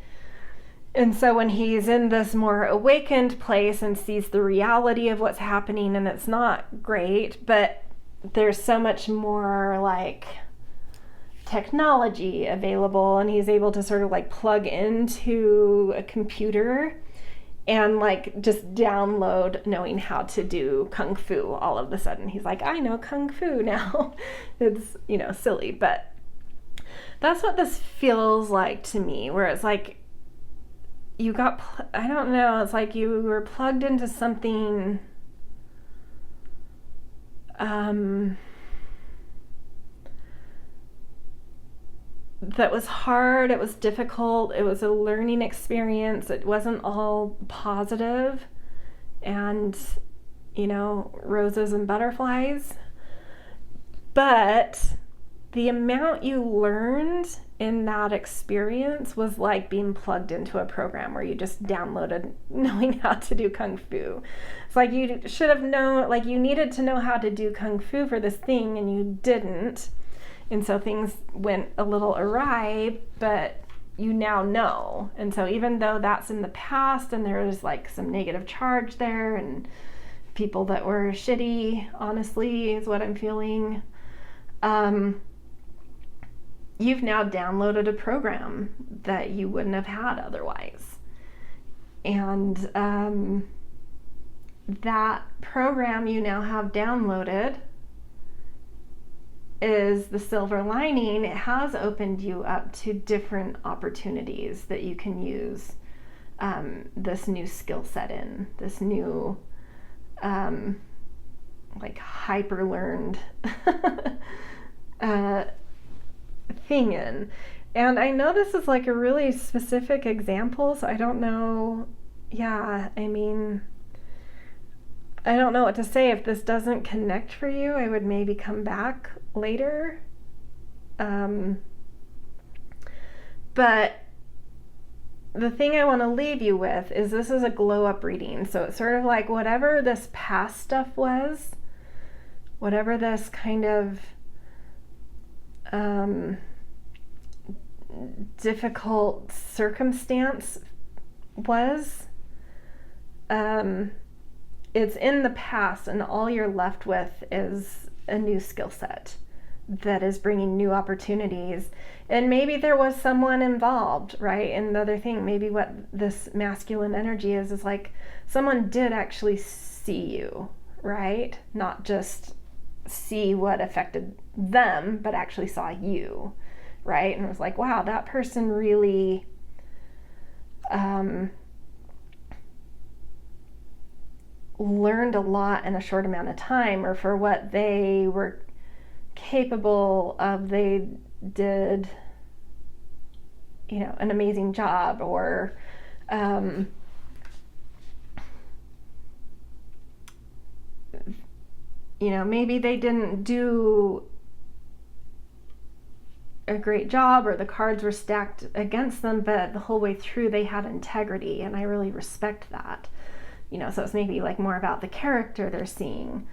S1: And so when he's in this more awakened place and sees the reality of what's happening, and it's not great, but there's so much more like technology available, and he's able to sort of like plug into a computer and like just download knowing how to do kung fu. All of a sudden he's like, I know kung fu now. It's, you know, silly, but that's what this feels like to me, where it's like you got, I don't know, it's like you were plugged into something that was hard, it was difficult, it was a learning experience, it wasn't all positive and, you know, roses and butterflies, but the amount you learned in that experience was like being plugged into a program where you just downloaded knowing how to do kung fu. It's like you should have known, like you needed to know how to do kung fu for this thing and you didn't. And so things went a little awry, but you now know. And so even though that's in the past and there's like some negative charge there and people that were shitty, honestly, is what I'm feeling, you've now downloaded a program that you wouldn't have had otherwise. And that program you now have downloaded is the silver lining. It has opened you up to different opportunities that you can use this new skill set in, this new like hyper learned thing in. And I know this is like a really specific example, so I don't know, yeah, I mean, I don't know what to say. If this doesn't connect for you, I would maybe come back later. But the thing I want to leave you with is this is a glow up reading. So it's sort of like whatever this past stuff was, whatever this kind of difficult circumstance was, it's in the past, and all you're left with is a new skill set that is bringing new opportunities. And maybe there was someone involved, right? And the other thing, maybe what this masculine energy is like someone did actually see you, right? Not just see what affected them, but actually saw you, right? And it was like, wow, that person really learned a lot in a short amount of time, or for what they were capable of, they did, you know, an amazing job, or you know, maybe they didn't do a great job, or the cards were stacked against them, but the whole way through they had integrity, and I really respect that. You know, so it's maybe like more about the character they're seeing.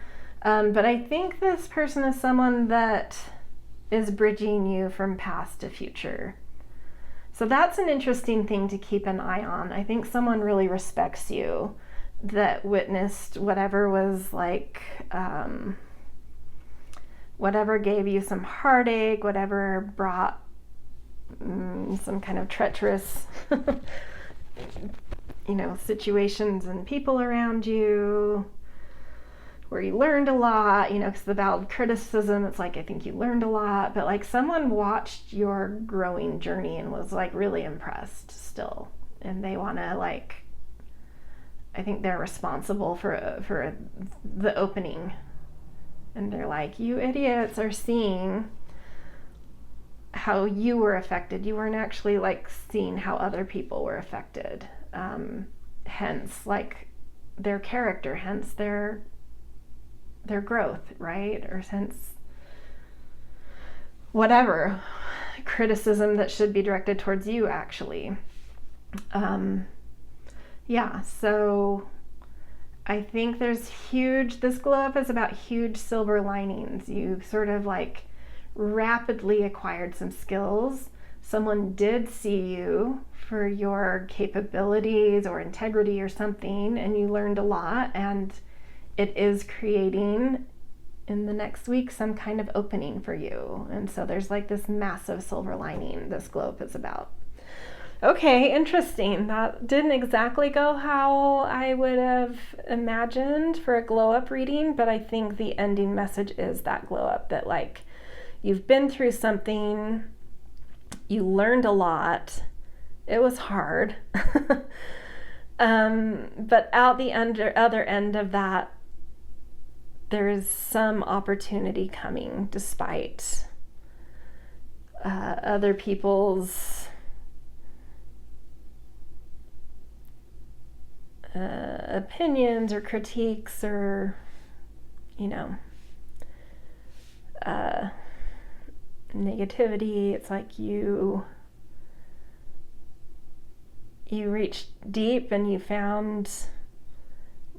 S1: But I think this person is someone that is bridging you from past to future. So that's an interesting thing to keep an eye on. I think someone really respects you that witnessed whatever was like, whatever gave you some heartache, whatever brought some kind of treacherous you know, situations and people around you where you learned a lot, you know, because the valid criticism, it's like, I think you learned a lot, but like someone watched your growing journey and was like really impressed still. And they want to like, I think they're responsible for the opening. And they're like, you idiots are seeing how you were affected. You weren't actually like seeing how other people were affected. Hence like their character, hence their their growth, right? Or sense whatever criticism that should be directed towards you, actually. Yeah, so I think there's this glow up is about huge silver linings. You sort of like rapidly acquired some skills. Someone did see you for your capabilities or integrity or something, and you learned a lot, and it is creating in the next week some kind of opening for you. And so there's like this massive silver lining this glow up is about. Okay, interesting. That didn't exactly go how I would have imagined for a glow up reading, but I think the ending message is that glow up, that like you've been through something, you learned a lot, it was hard, but out the other end of that, there is some opportunity coming despite other people's opinions or critiques or, negativity. It's like you reached deep and you found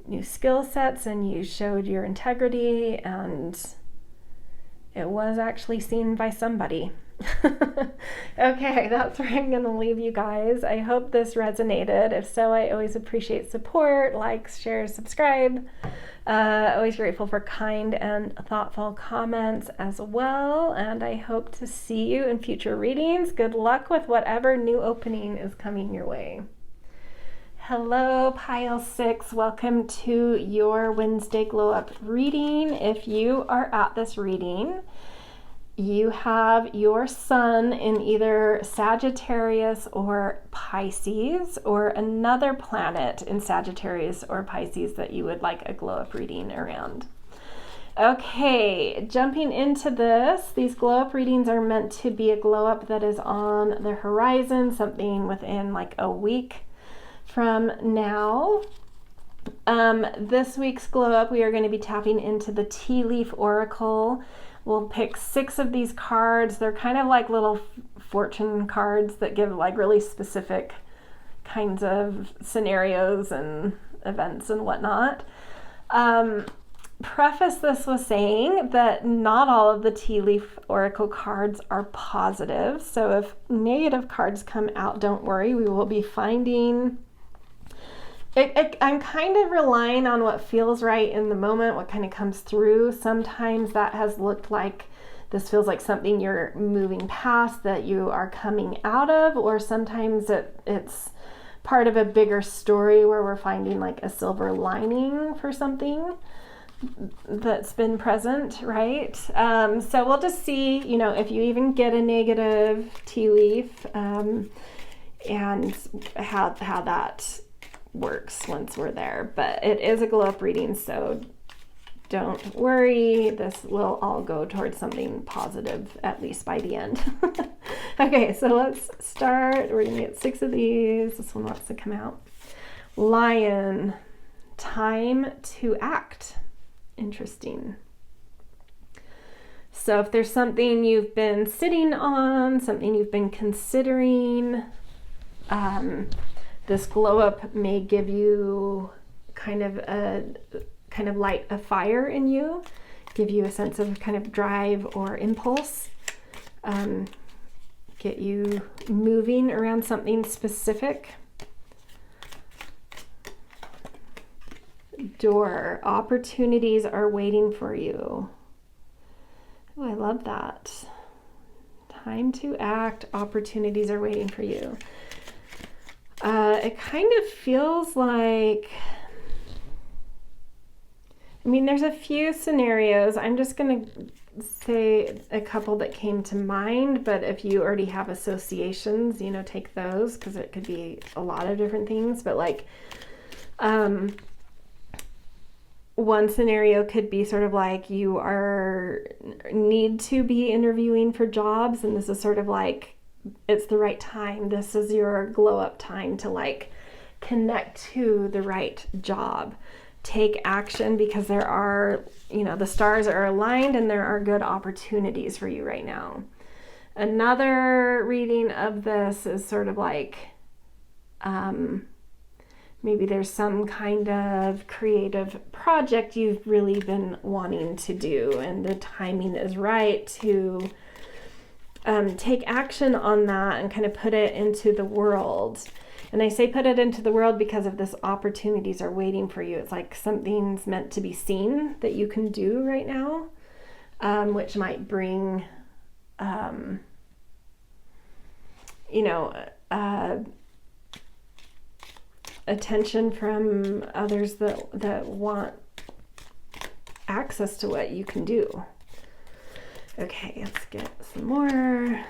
S1: new skill sets and you showed your integrity, and it was actually seen by somebody. Okay, that's where I'm gonna leave you guys. I hope this resonated. If so, I always appreciate support, likes, shares, subscribe. Always grateful for kind and thoughtful comments as well, and I hope to see you in future readings. Good luck with whatever new opening is coming your way. Hello, Pile 6. Welcome to your Wednesday Glow Up reading. If you are at this reading, you have your sun in either Sagittarius or Pisces, or another planet in Sagittarius or Pisces that you would like a glow up reading around. Okay, jumping into this, these glow up readings are meant to be a glow up that is on the horizon, something within like a week from now. This week's glow up, we are going to be tapping into the Tea Leaf Oracle. We'll pick 6 of these cards. They're kind of like little fortune cards that give like really specific kinds of scenarios and events and whatnot. Preface this with saying that not all of the Tea Leaf Oracle cards are positive. So if negative cards come out, don't worry. We will be finding... I'm kind of relying on what feels right in the moment, what kind of comes through. Sometimes that has looked like this feels like something you're moving past, that you are coming out of, or sometimes it's part of a bigger story where we're finding like a silver lining for something that's been present, right? So we'll just see, if you even get a negative tea leaf, and how that works once we're there. But it is a glow up reading, so don't worry, this will all go towards something positive, at least by the end. Okay, so let's start. We're gonna get 6 of these. This one wants to come out. Lion, time to act. Interesting. So if there's something you've been sitting on, something you've been considering, this glow up may give you kind of light a fire in you, give you a sense of kind of drive or impulse, get you moving around something specific. Door, opportunities are waiting for you. Oh, I love that. Time to act, opportunities are waiting for you. It kind of feels like, there's a few scenarios. I'm just going to say a couple that came to mind, but if you already have associations, take those, because it could be a lot of different things. But like, one scenario could be sort of like you need to be interviewing for jobs, and this is sort of like, it's the right time. This is your glow up time to like connect to the right job. take action because there are, the stars are aligned and there are good opportunities for you right now. Another reading of this is sort of like, maybe there's some kind of creative project you've really been wanting to do, and the timing is right to take action on that and kind of put it into the world. And I say put it into the world because of this opportunities are waiting for you. It's like something's meant to be seen that you can do right now, which might bring, attention from others that want access to what you can do. Okay, let's get some more.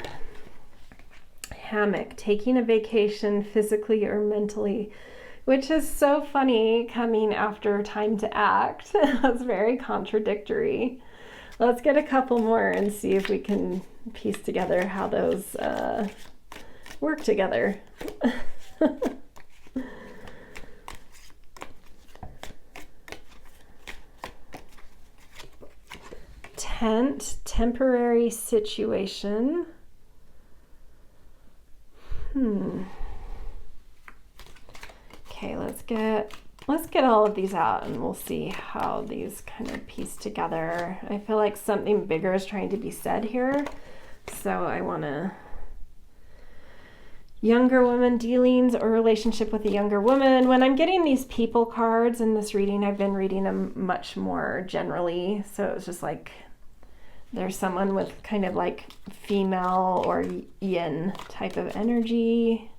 S1: Hammock, taking a vacation physically or mentally, which is so funny coming after time to act. That's very contradictory. Let's get a couple more and see if we can piece together how those work together. Tent, temporary situation. Okay, let's get all of these out and we'll see how these kind of piece together. I feel like something bigger is trying to be said here. So I want to younger woman dealings or relationship with a younger woman. When I'm getting these people cards in this reading, I've been reading them much more generally. So it's just like there's someone with kind of like female or yin type of energy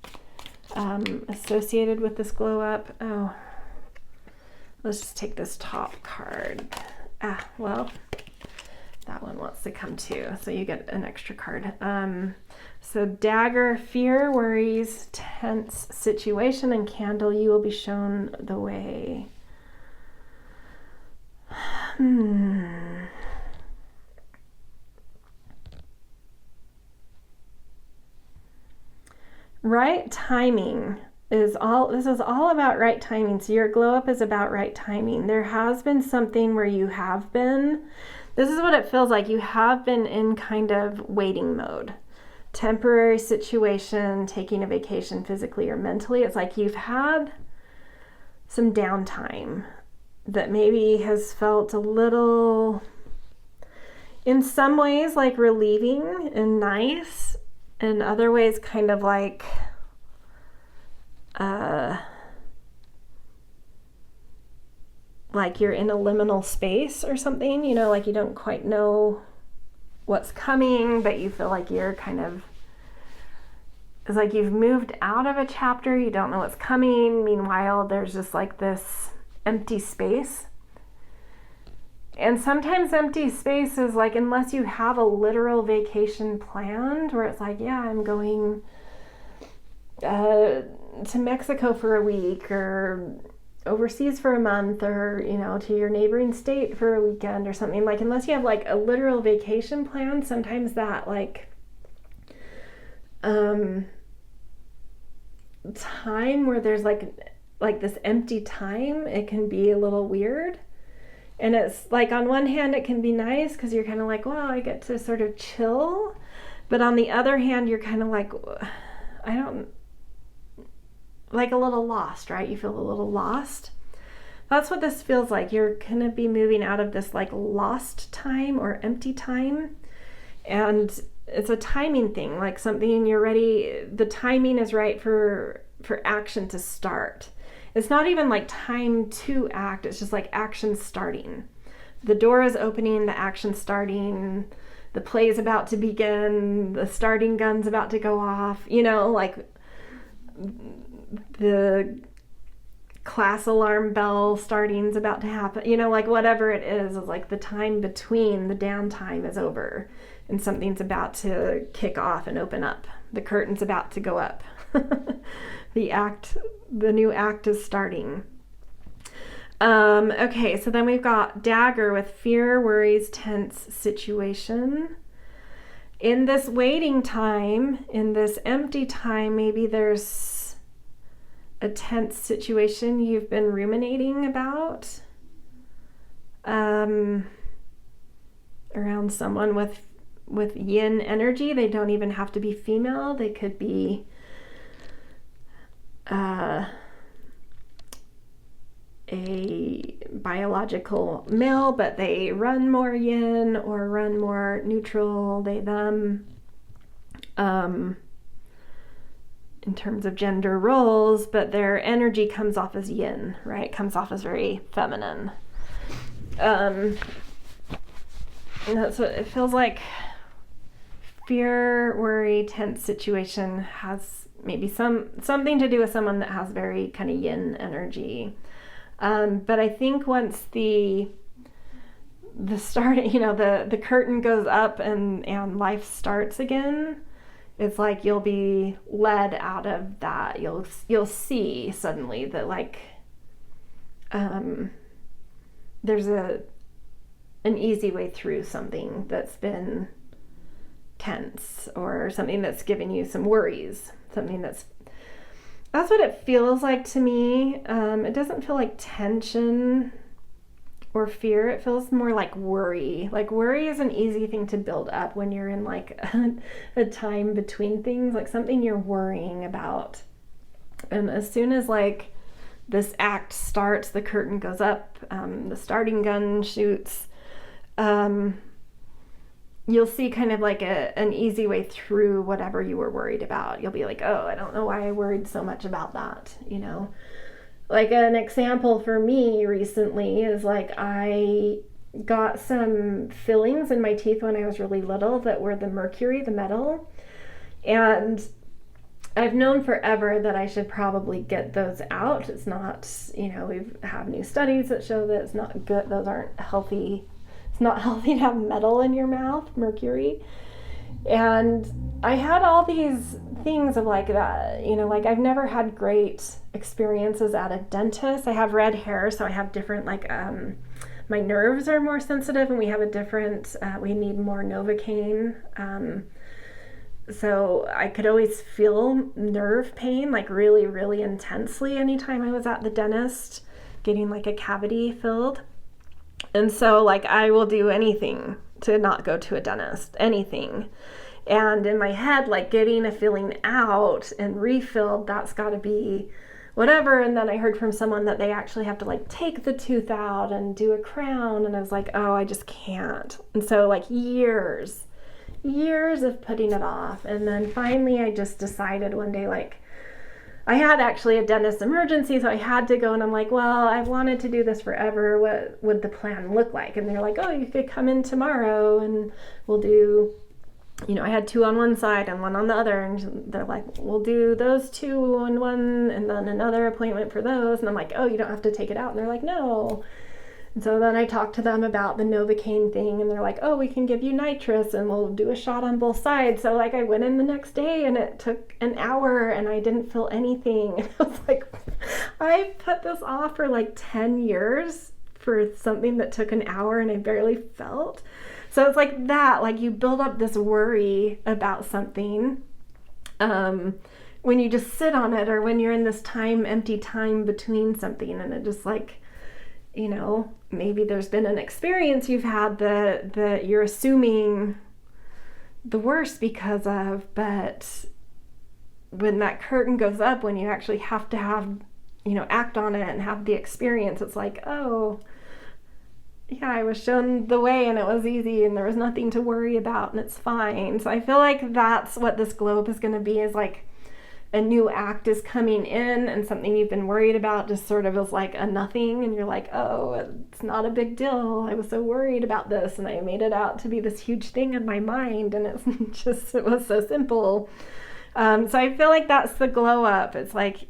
S1: associated with this glow up. Oh, let's just take this top card. Well, that one wants to come too, so you get an extra card. So dagger, fear, worries, tense situation, and candle, you will be shown the way. Right timing is all, this is all about right timing. So your glow up is about right timing. There has been something where you have been, this is what it feels like, you have been in kind of waiting mode. Temporary situation, taking a vacation physically or mentally. It's like you've had some downtime that maybe has felt a little, in some ways, like relieving and nice. In other ways, kind of like you're in a liminal space or something, like you don't quite know what's coming, but you feel like you're kind of, it's like you've moved out of a chapter, you don't know what's coming. Meanwhile, there's just like this empty space. And sometimes empty space is like, unless you have a literal vacation planned, where it's like, yeah, I'm going to Mexico for a week or overseas for a month or, to your neighboring state for a weekend or something. Like, unless you have like a literal vacation plan, sometimes that like time where there's like this empty time, it can be a little weird. And it's like, on one hand, it can be nice because you're kind of like, wow, I get to sort of chill. But on the other hand, you're kind of like, like a little lost, right? You feel a little lost. That's what this feels like. You're going to be moving out of this like lost time or empty time. And it's a timing thing, like something you're ready, the timing is right for action to start. It's not even like time to act, it's just like action starting. The door is opening, the action starting, the play is about to begin, the starting gun's about to go off, like the class alarm bell starting's about to happen, like whatever it is like the time between the downtime is over and something's about to kick off and open up. The curtain's about to go up. The new act is starting. Okay, so then we've got dagger with fear, worries, tense situation. In this waiting time, in this empty time, maybe there's a tense situation you've been ruminating about. around someone with yin energy. They don't even have to be female. They could be a biological male, but they run more yin or run more neutral, they, them, in terms of gender roles, but their energy comes off as yin, right? Comes off as very feminine. And that's what it feels like. Fear, worry, tense situation has maybe something to do with someone that has very kind of yin energy. But I think once the start, the curtain goes up and life starts again, it's like you'll be led out of that. You'll see suddenly that like there's an easy way through something that's been tense, or something that's given you some worries, that's what it feels like to me. It doesn't feel like tension or fear. It feels more like worry. Like worry is an easy thing to build up when you're in like a time between things, like something you're worrying about. And as soon as like this act starts, the curtain goes up, the starting gun shoots, you'll see kind of like an easy way through whatever you were worried about. You'll be like, oh, I don't know why I worried so much about that, Like an example for me recently is like I got some fillings in my teeth when I was really little that were the mercury, the metal. And I've known forever that I should probably get those out. It's not, we have new studies that show that it's not good. Those aren't healthy. It's not healthy to have metal in your mouth, mercury. And I had all these things of like that, like I've never had great experiences at a dentist. I have red hair, so I have different, like, my nerves are more sensitive, and we have a different, we need more Novocaine. So I could always feel nerve pain, like really, really intensely anytime I was at the dentist getting like a cavity filled. And so like I will do anything to not go to a dentist, anything. And in my head, like getting a filling out and refilled, that's got to be whatever. And then I heard from someone that they actually have to like take the tooth out and do a crown. And I was like, oh, I just can't. And so like years of putting it off. And then finally I just decided one day, like, I had actually a dentist emergency, so I had to go, and I'm like, well, I've wanted to do this forever. What would the plan look like? And they're like, oh, you could come in tomorrow and we'll do, I had 2 on one side and 1 on the other, and they're like, we'll do those 2 on one and then another appointment for those. And I'm like, oh, you don't have to take it out. And they're like, no. And so then I talked to them about the Novocaine thing, and they're like, oh, we can give you nitrous and we'll do a shot on both sides. So like I went in the next day and it took an hour and I didn't feel anything. And I was like, I put this off for like 10 years for something that took an hour and I barely felt. So it's like that, like you build up this worry about something when you just sit on it, or when you're in this empty time between something, and it just like, maybe there's been an experience you've had that you're assuming the worst because of, but when that curtain goes up, when you actually have to have, act on it and have the experience, it's like, oh, yeah, I was shown the way and it was easy and there was nothing to worry about and it's fine. So I feel like that's what this globe is going to be, is like a new act is coming in, and something you've been worried about just sort of is like a nothing, and you're like, oh, it's not a big deal. I was so worried about this and I made it out to be this huge thing in my mind, and it was so simple. So I feel like that's the glow up. It's like,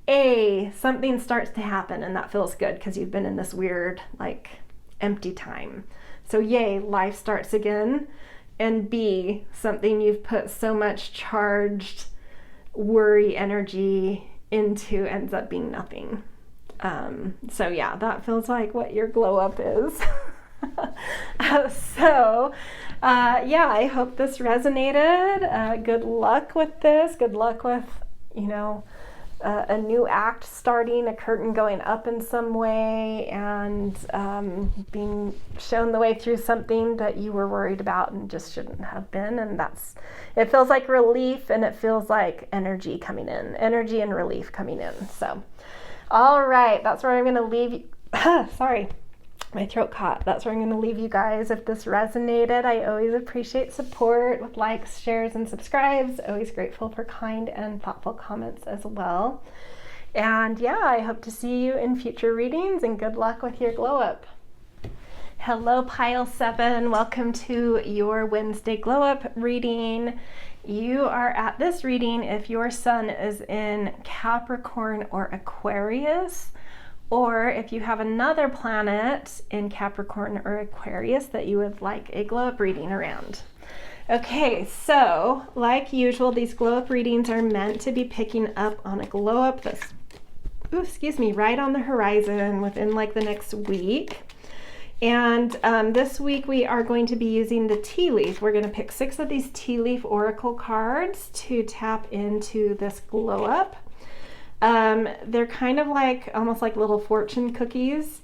S1: something starts to happen and that feels good because you've been in this weird like empty time. So yay, life starts again. And B, something you've put so much charged worry energy into ends up being nothing. So yeah, that feels like what your glow up is. I hope this resonated. Good luck with this. Good luck with, a new act starting, a curtain going up in some way, and being shown the way through something that you were worried about and just shouldn't have been. And it feels like relief, and it feels like energy coming in, energy and relief coming in. So, all right, that's where I'm going to leave you. Sorry. My throat caught. That's where I'm going to leave you guys. If this resonated, I always appreciate support with likes, shares, and subscribes. Always grateful for kind and thoughtful comments as well. And yeah, I hope to see you in future readings, and good luck with your glow up. Hello, Pile 7. Welcome to your Wednesday glow up reading. You are at this reading if your sun is in Capricorn or Aquarius, or if you have another planet in Capricorn or Aquarius that you would like a glow up reading around. Okay, so like usual, these glow up readings are meant to be picking up on a glow up that's, right on the horizon within like the next week. And this week we are going to be using the tea leaf. We're going to pick 6 of these tea leaf oracle cards to tap into this glow up. They're kind of like, almost like little fortune cookies.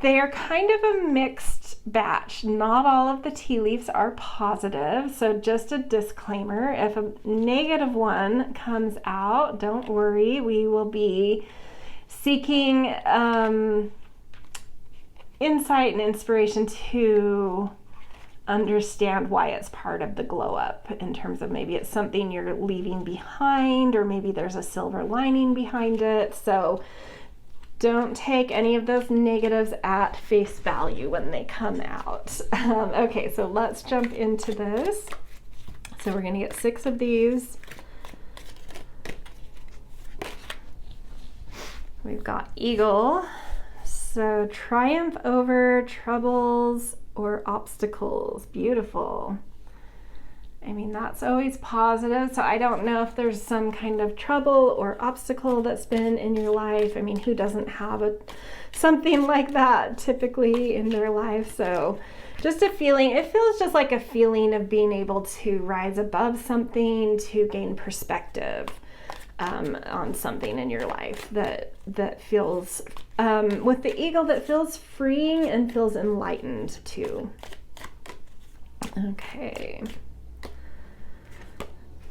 S1: They're kind of a mixed batch. Not all of the tea leaves are positive. So just a disclaimer, if a negative one comes out, don't worry. We will be seeking insight and inspiration to understand why it's part of the glow up, in terms of maybe it's something you're leaving behind, or maybe there's a silver lining behind it. So don't take any of those negatives at face value when they come out. Okay, so let's jump into this. So we're going to get 6 of these. We've got Eagle. So triumph over troubles or obstacles. Beautiful. I mean, that's always positive. So I don't know if there's some kind of trouble or obstacle that's been in your life. I mean, who doesn't have something like that typically in their life? So just a feeling, it feels just like a feeling of being able to rise above something, to gain perspective on something in your life that feels, with the eagle, that feels freeing and feels enlightened too. Okay.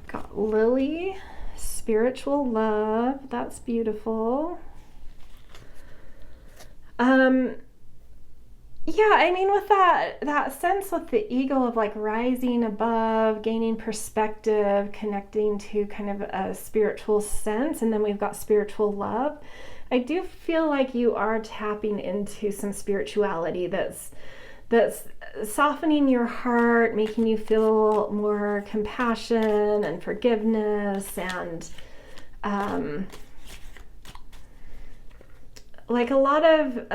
S1: Got Lily, spiritual love. That's beautiful. Yeah, I mean, with that sense with the eagle of like rising above, gaining perspective, connecting to kind of a spiritual sense, and then we've got spiritual love. I do feel like you are tapping into some spirituality that's softening your heart, making you feel more compassion and forgiveness, and like a lot of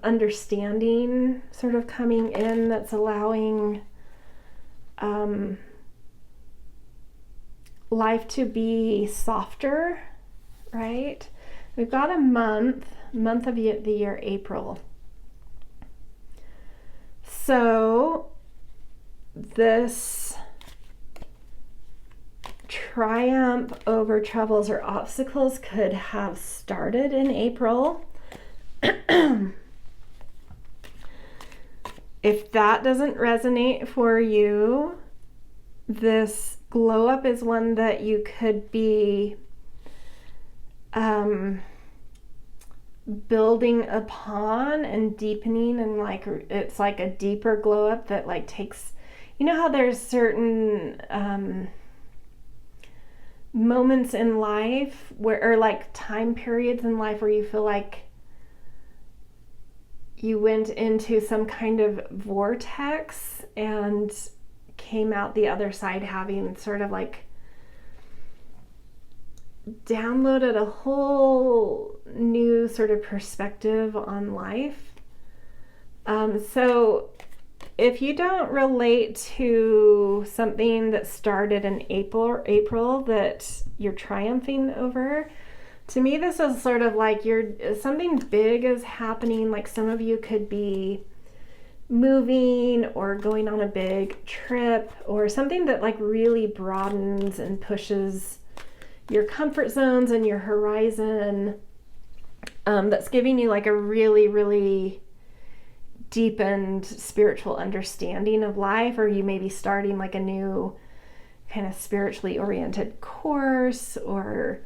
S1: understanding sort of coming in, that's allowing life to be softer, right? We've got a month of the year, April. So this triumph over troubles or obstacles could have started in April. If that doesn't resonate for you, this glow up is one that you could be building upon and deepening, and like it's like a deeper glow up that like takes, you know how there's certain moments in life where, or like time periods in life where you feel like you went into some kind of vortex and came out the other side having sort of like downloaded a whole new sort of perspective on life. So if you don't relate to something that started in April that you're triumphing over, to me this is sort of like something big is happening. Like some of you could be moving or going on a big trip, or something that like really broadens and pushes your comfort zones and your horizon, that's giving you like a really, really deepened spiritual understanding of life, or you may be starting like a new kind of spiritually oriented course, or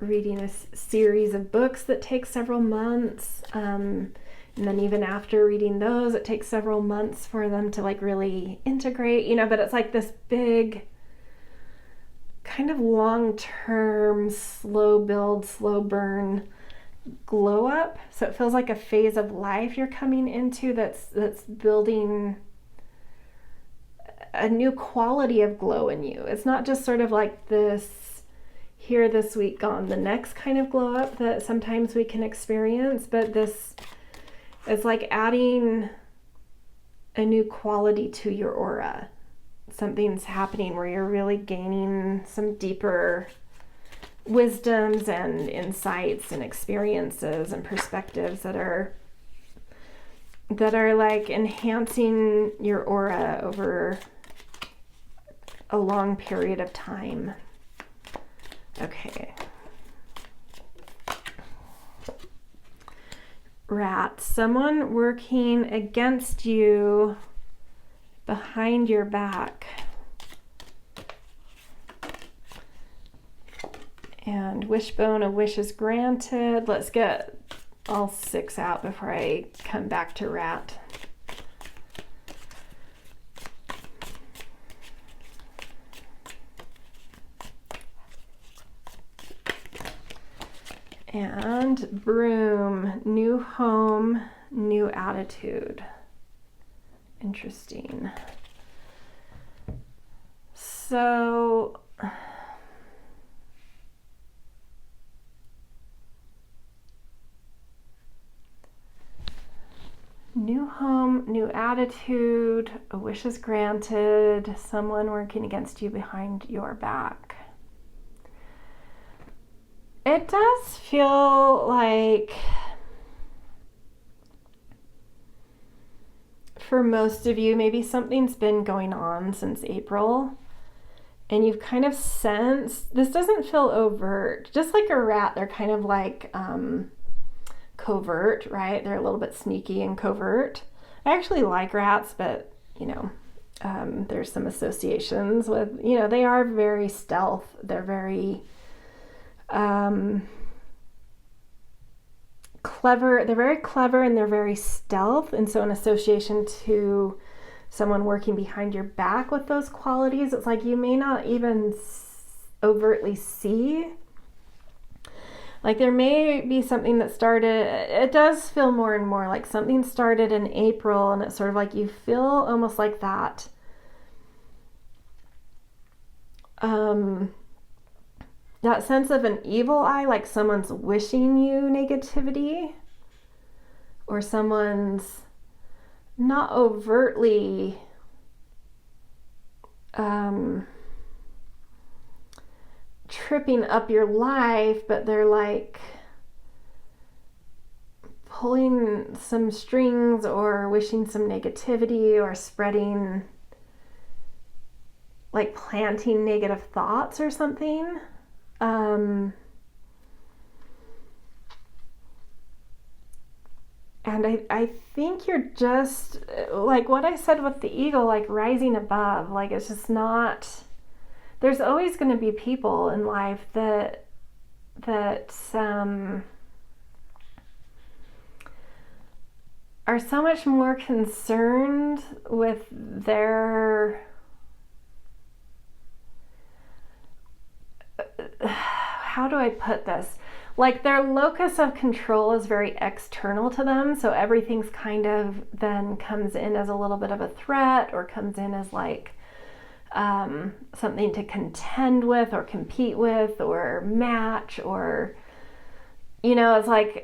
S1: reading a series of books that take several months, and then even after reading those, it takes several months for them to like really integrate, you know, but it's like this big kind of long-term, slow build, slow burn glow up. So it feels like a phase of life you're coming into that's building a new quality of glow in you. It's not just sort of like this here this week, gone the next kind of glow up that sometimes we can experience, but this is like adding a new quality to your aura. Something's happening where you're really gaining some deeper wisdoms and insights and experiences and perspectives that are like enhancing your aura over a long period of time. Okay. Rat, someone working against you behind your back. And wishbone, a wish is granted. Let's get all 6 out before I come back to rat. And broom, new home, new attitude. Interesting. So new home, new attitude, a wish is granted, someone working against you behind your back. It does feel like, for most of you, maybe something's been going on since April, and you've kind of sensed, this doesn't feel overt, just like a rat, they're kind of like covert, right? They're a little bit sneaky and covert. I actually like rats, but you know, there's some associations with, you know, they are very stealth, they're very clever, they're very clever and they're very stealth, and so in association to someone working behind your back with those qualities, it's like you may not even overtly see, like there may be something that started, it does feel more and more like something started in April, and it's sort of like you feel almost like that that sense of an evil eye, like someone's wishing you negativity, or someone's not overtly tripping up your life, but they're like pulling some strings or wishing some negativity or spreading, like planting negative thoughts or something. And I think you're just like what I said with the eagle, like rising above, like it's just not, there's always going to be people in life that are so much more concerned with their, how do I put this? Like their locus of control is very external to them. So everything's kind of then comes in as a little bit of a threat, or comes in as like something to contend with or compete with or match, or, you know, it's like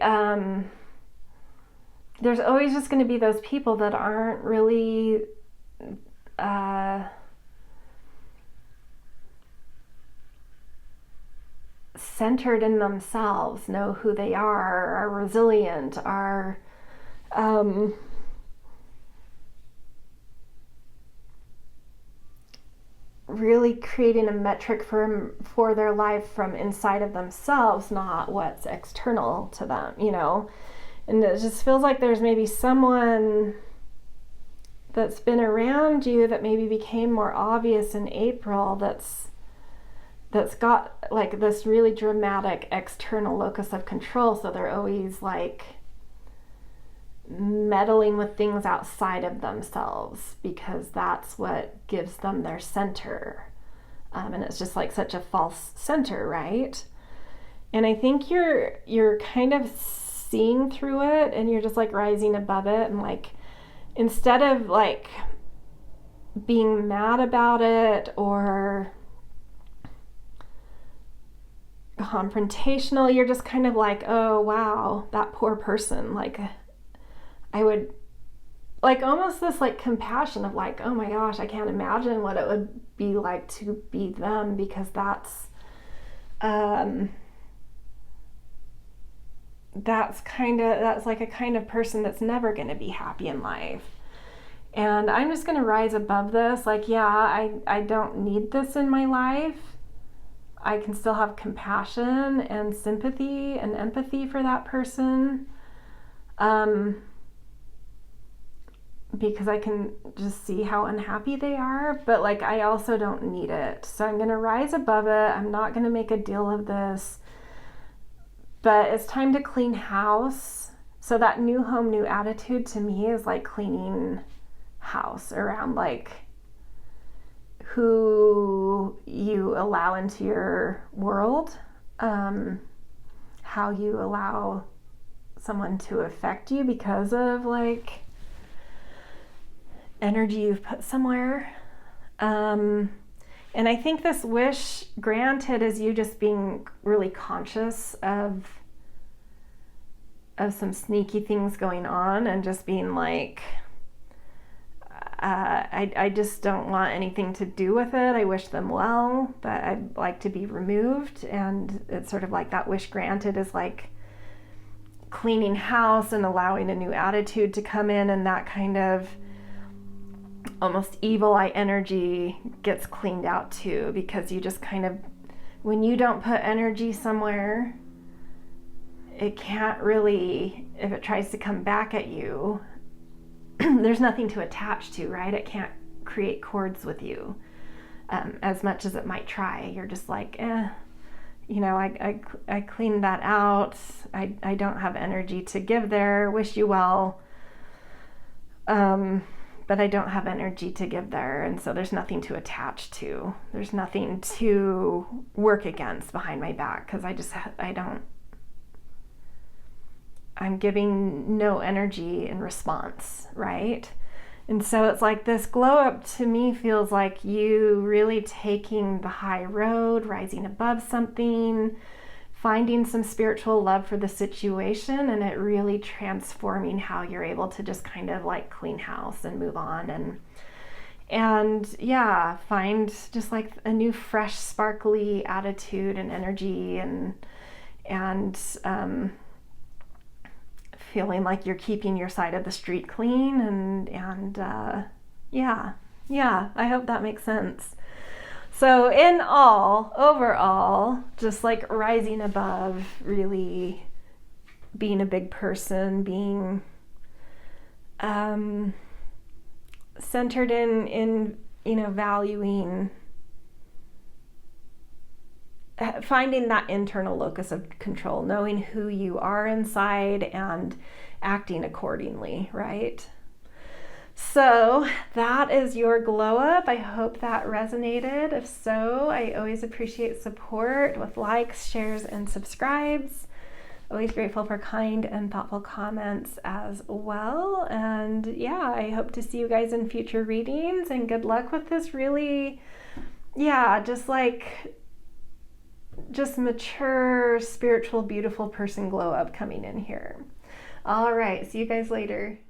S1: there's always just going to be those people that aren't really centered in themselves, know who they are resilient, are really creating a metric for their life from inside of themselves, not what's external to them, you know. And it just feels like there's maybe someone that's been around you that maybe became more obvious in April that's got like this really dramatic external locus of control. So they're always like meddling with things outside of themselves because that's what gives them their center. And it's just like such a false center, right? And I think you're kind of seeing through it, and you're just like rising above it, and like instead of like being mad about it or confrontational, you're just kind of like, oh wow, that poor person. Like I would like almost this like compassion of like, oh my gosh, I can't imagine what it would be like to be them, because that's like a kind of person that's never going to be happy in life. And I'm just going to rise above this. Like, yeah, I don't need this in my life. I can still have compassion and sympathy and empathy for that person. Because I can just see how unhappy they are, but like I also don't need it. So I'm going to rise above it. I'm not going to make a deal of this. But it's time to clean house. So that new home, new attitude to me is like cleaning house around like who you allow into your world, how you allow someone to affect you because of like energy you've put somewhere. And I think this wish granted is you just being really conscious of some sneaky things going on and just being like, I just don't want anything to do with it. I wish them well, but I'd like to be removed. And it's sort of like that wish granted is like cleaning house and allowing a new attitude to come in, and that kind of almost evil eye energy gets cleaned out too, because you just kind of, when you don't put energy somewhere, it can't really, if it tries to come back at you, there's nothing to attach to, right? It can't create cords with you as much as it might try. You're just like, you know, I cleaned that out. I don't have energy to give there. Wish you well. But I don't have energy to give there, and so there's nothing to attach to. There's nothing to work against behind my back, because I'm giving no energy in response, right? And so it's like this glow up to me feels like you really taking the high road, rising above something, finding some spiritual love for the situation, and it really transforming how you're able to just kind of like clean house and move on and yeah, find just like a new fresh sparkly attitude and energy and feeling like you're keeping your side of the street clean and yeah, I hope that makes sense. So in all, overall, just like rising above, really being a big person, being centered in you know, valuing, finding that internal locus of control, knowing who you are inside and acting accordingly, right? So that is your glow up. I hope that resonated. If so, I always appreciate support with likes, shares, and subscribes. Always grateful for kind and thoughtful comments as well. And yeah, I hope to see you guys in future readings, and good luck with this really, yeah, just mature, spiritual, beautiful person glow up coming in here. All right, see you guys later.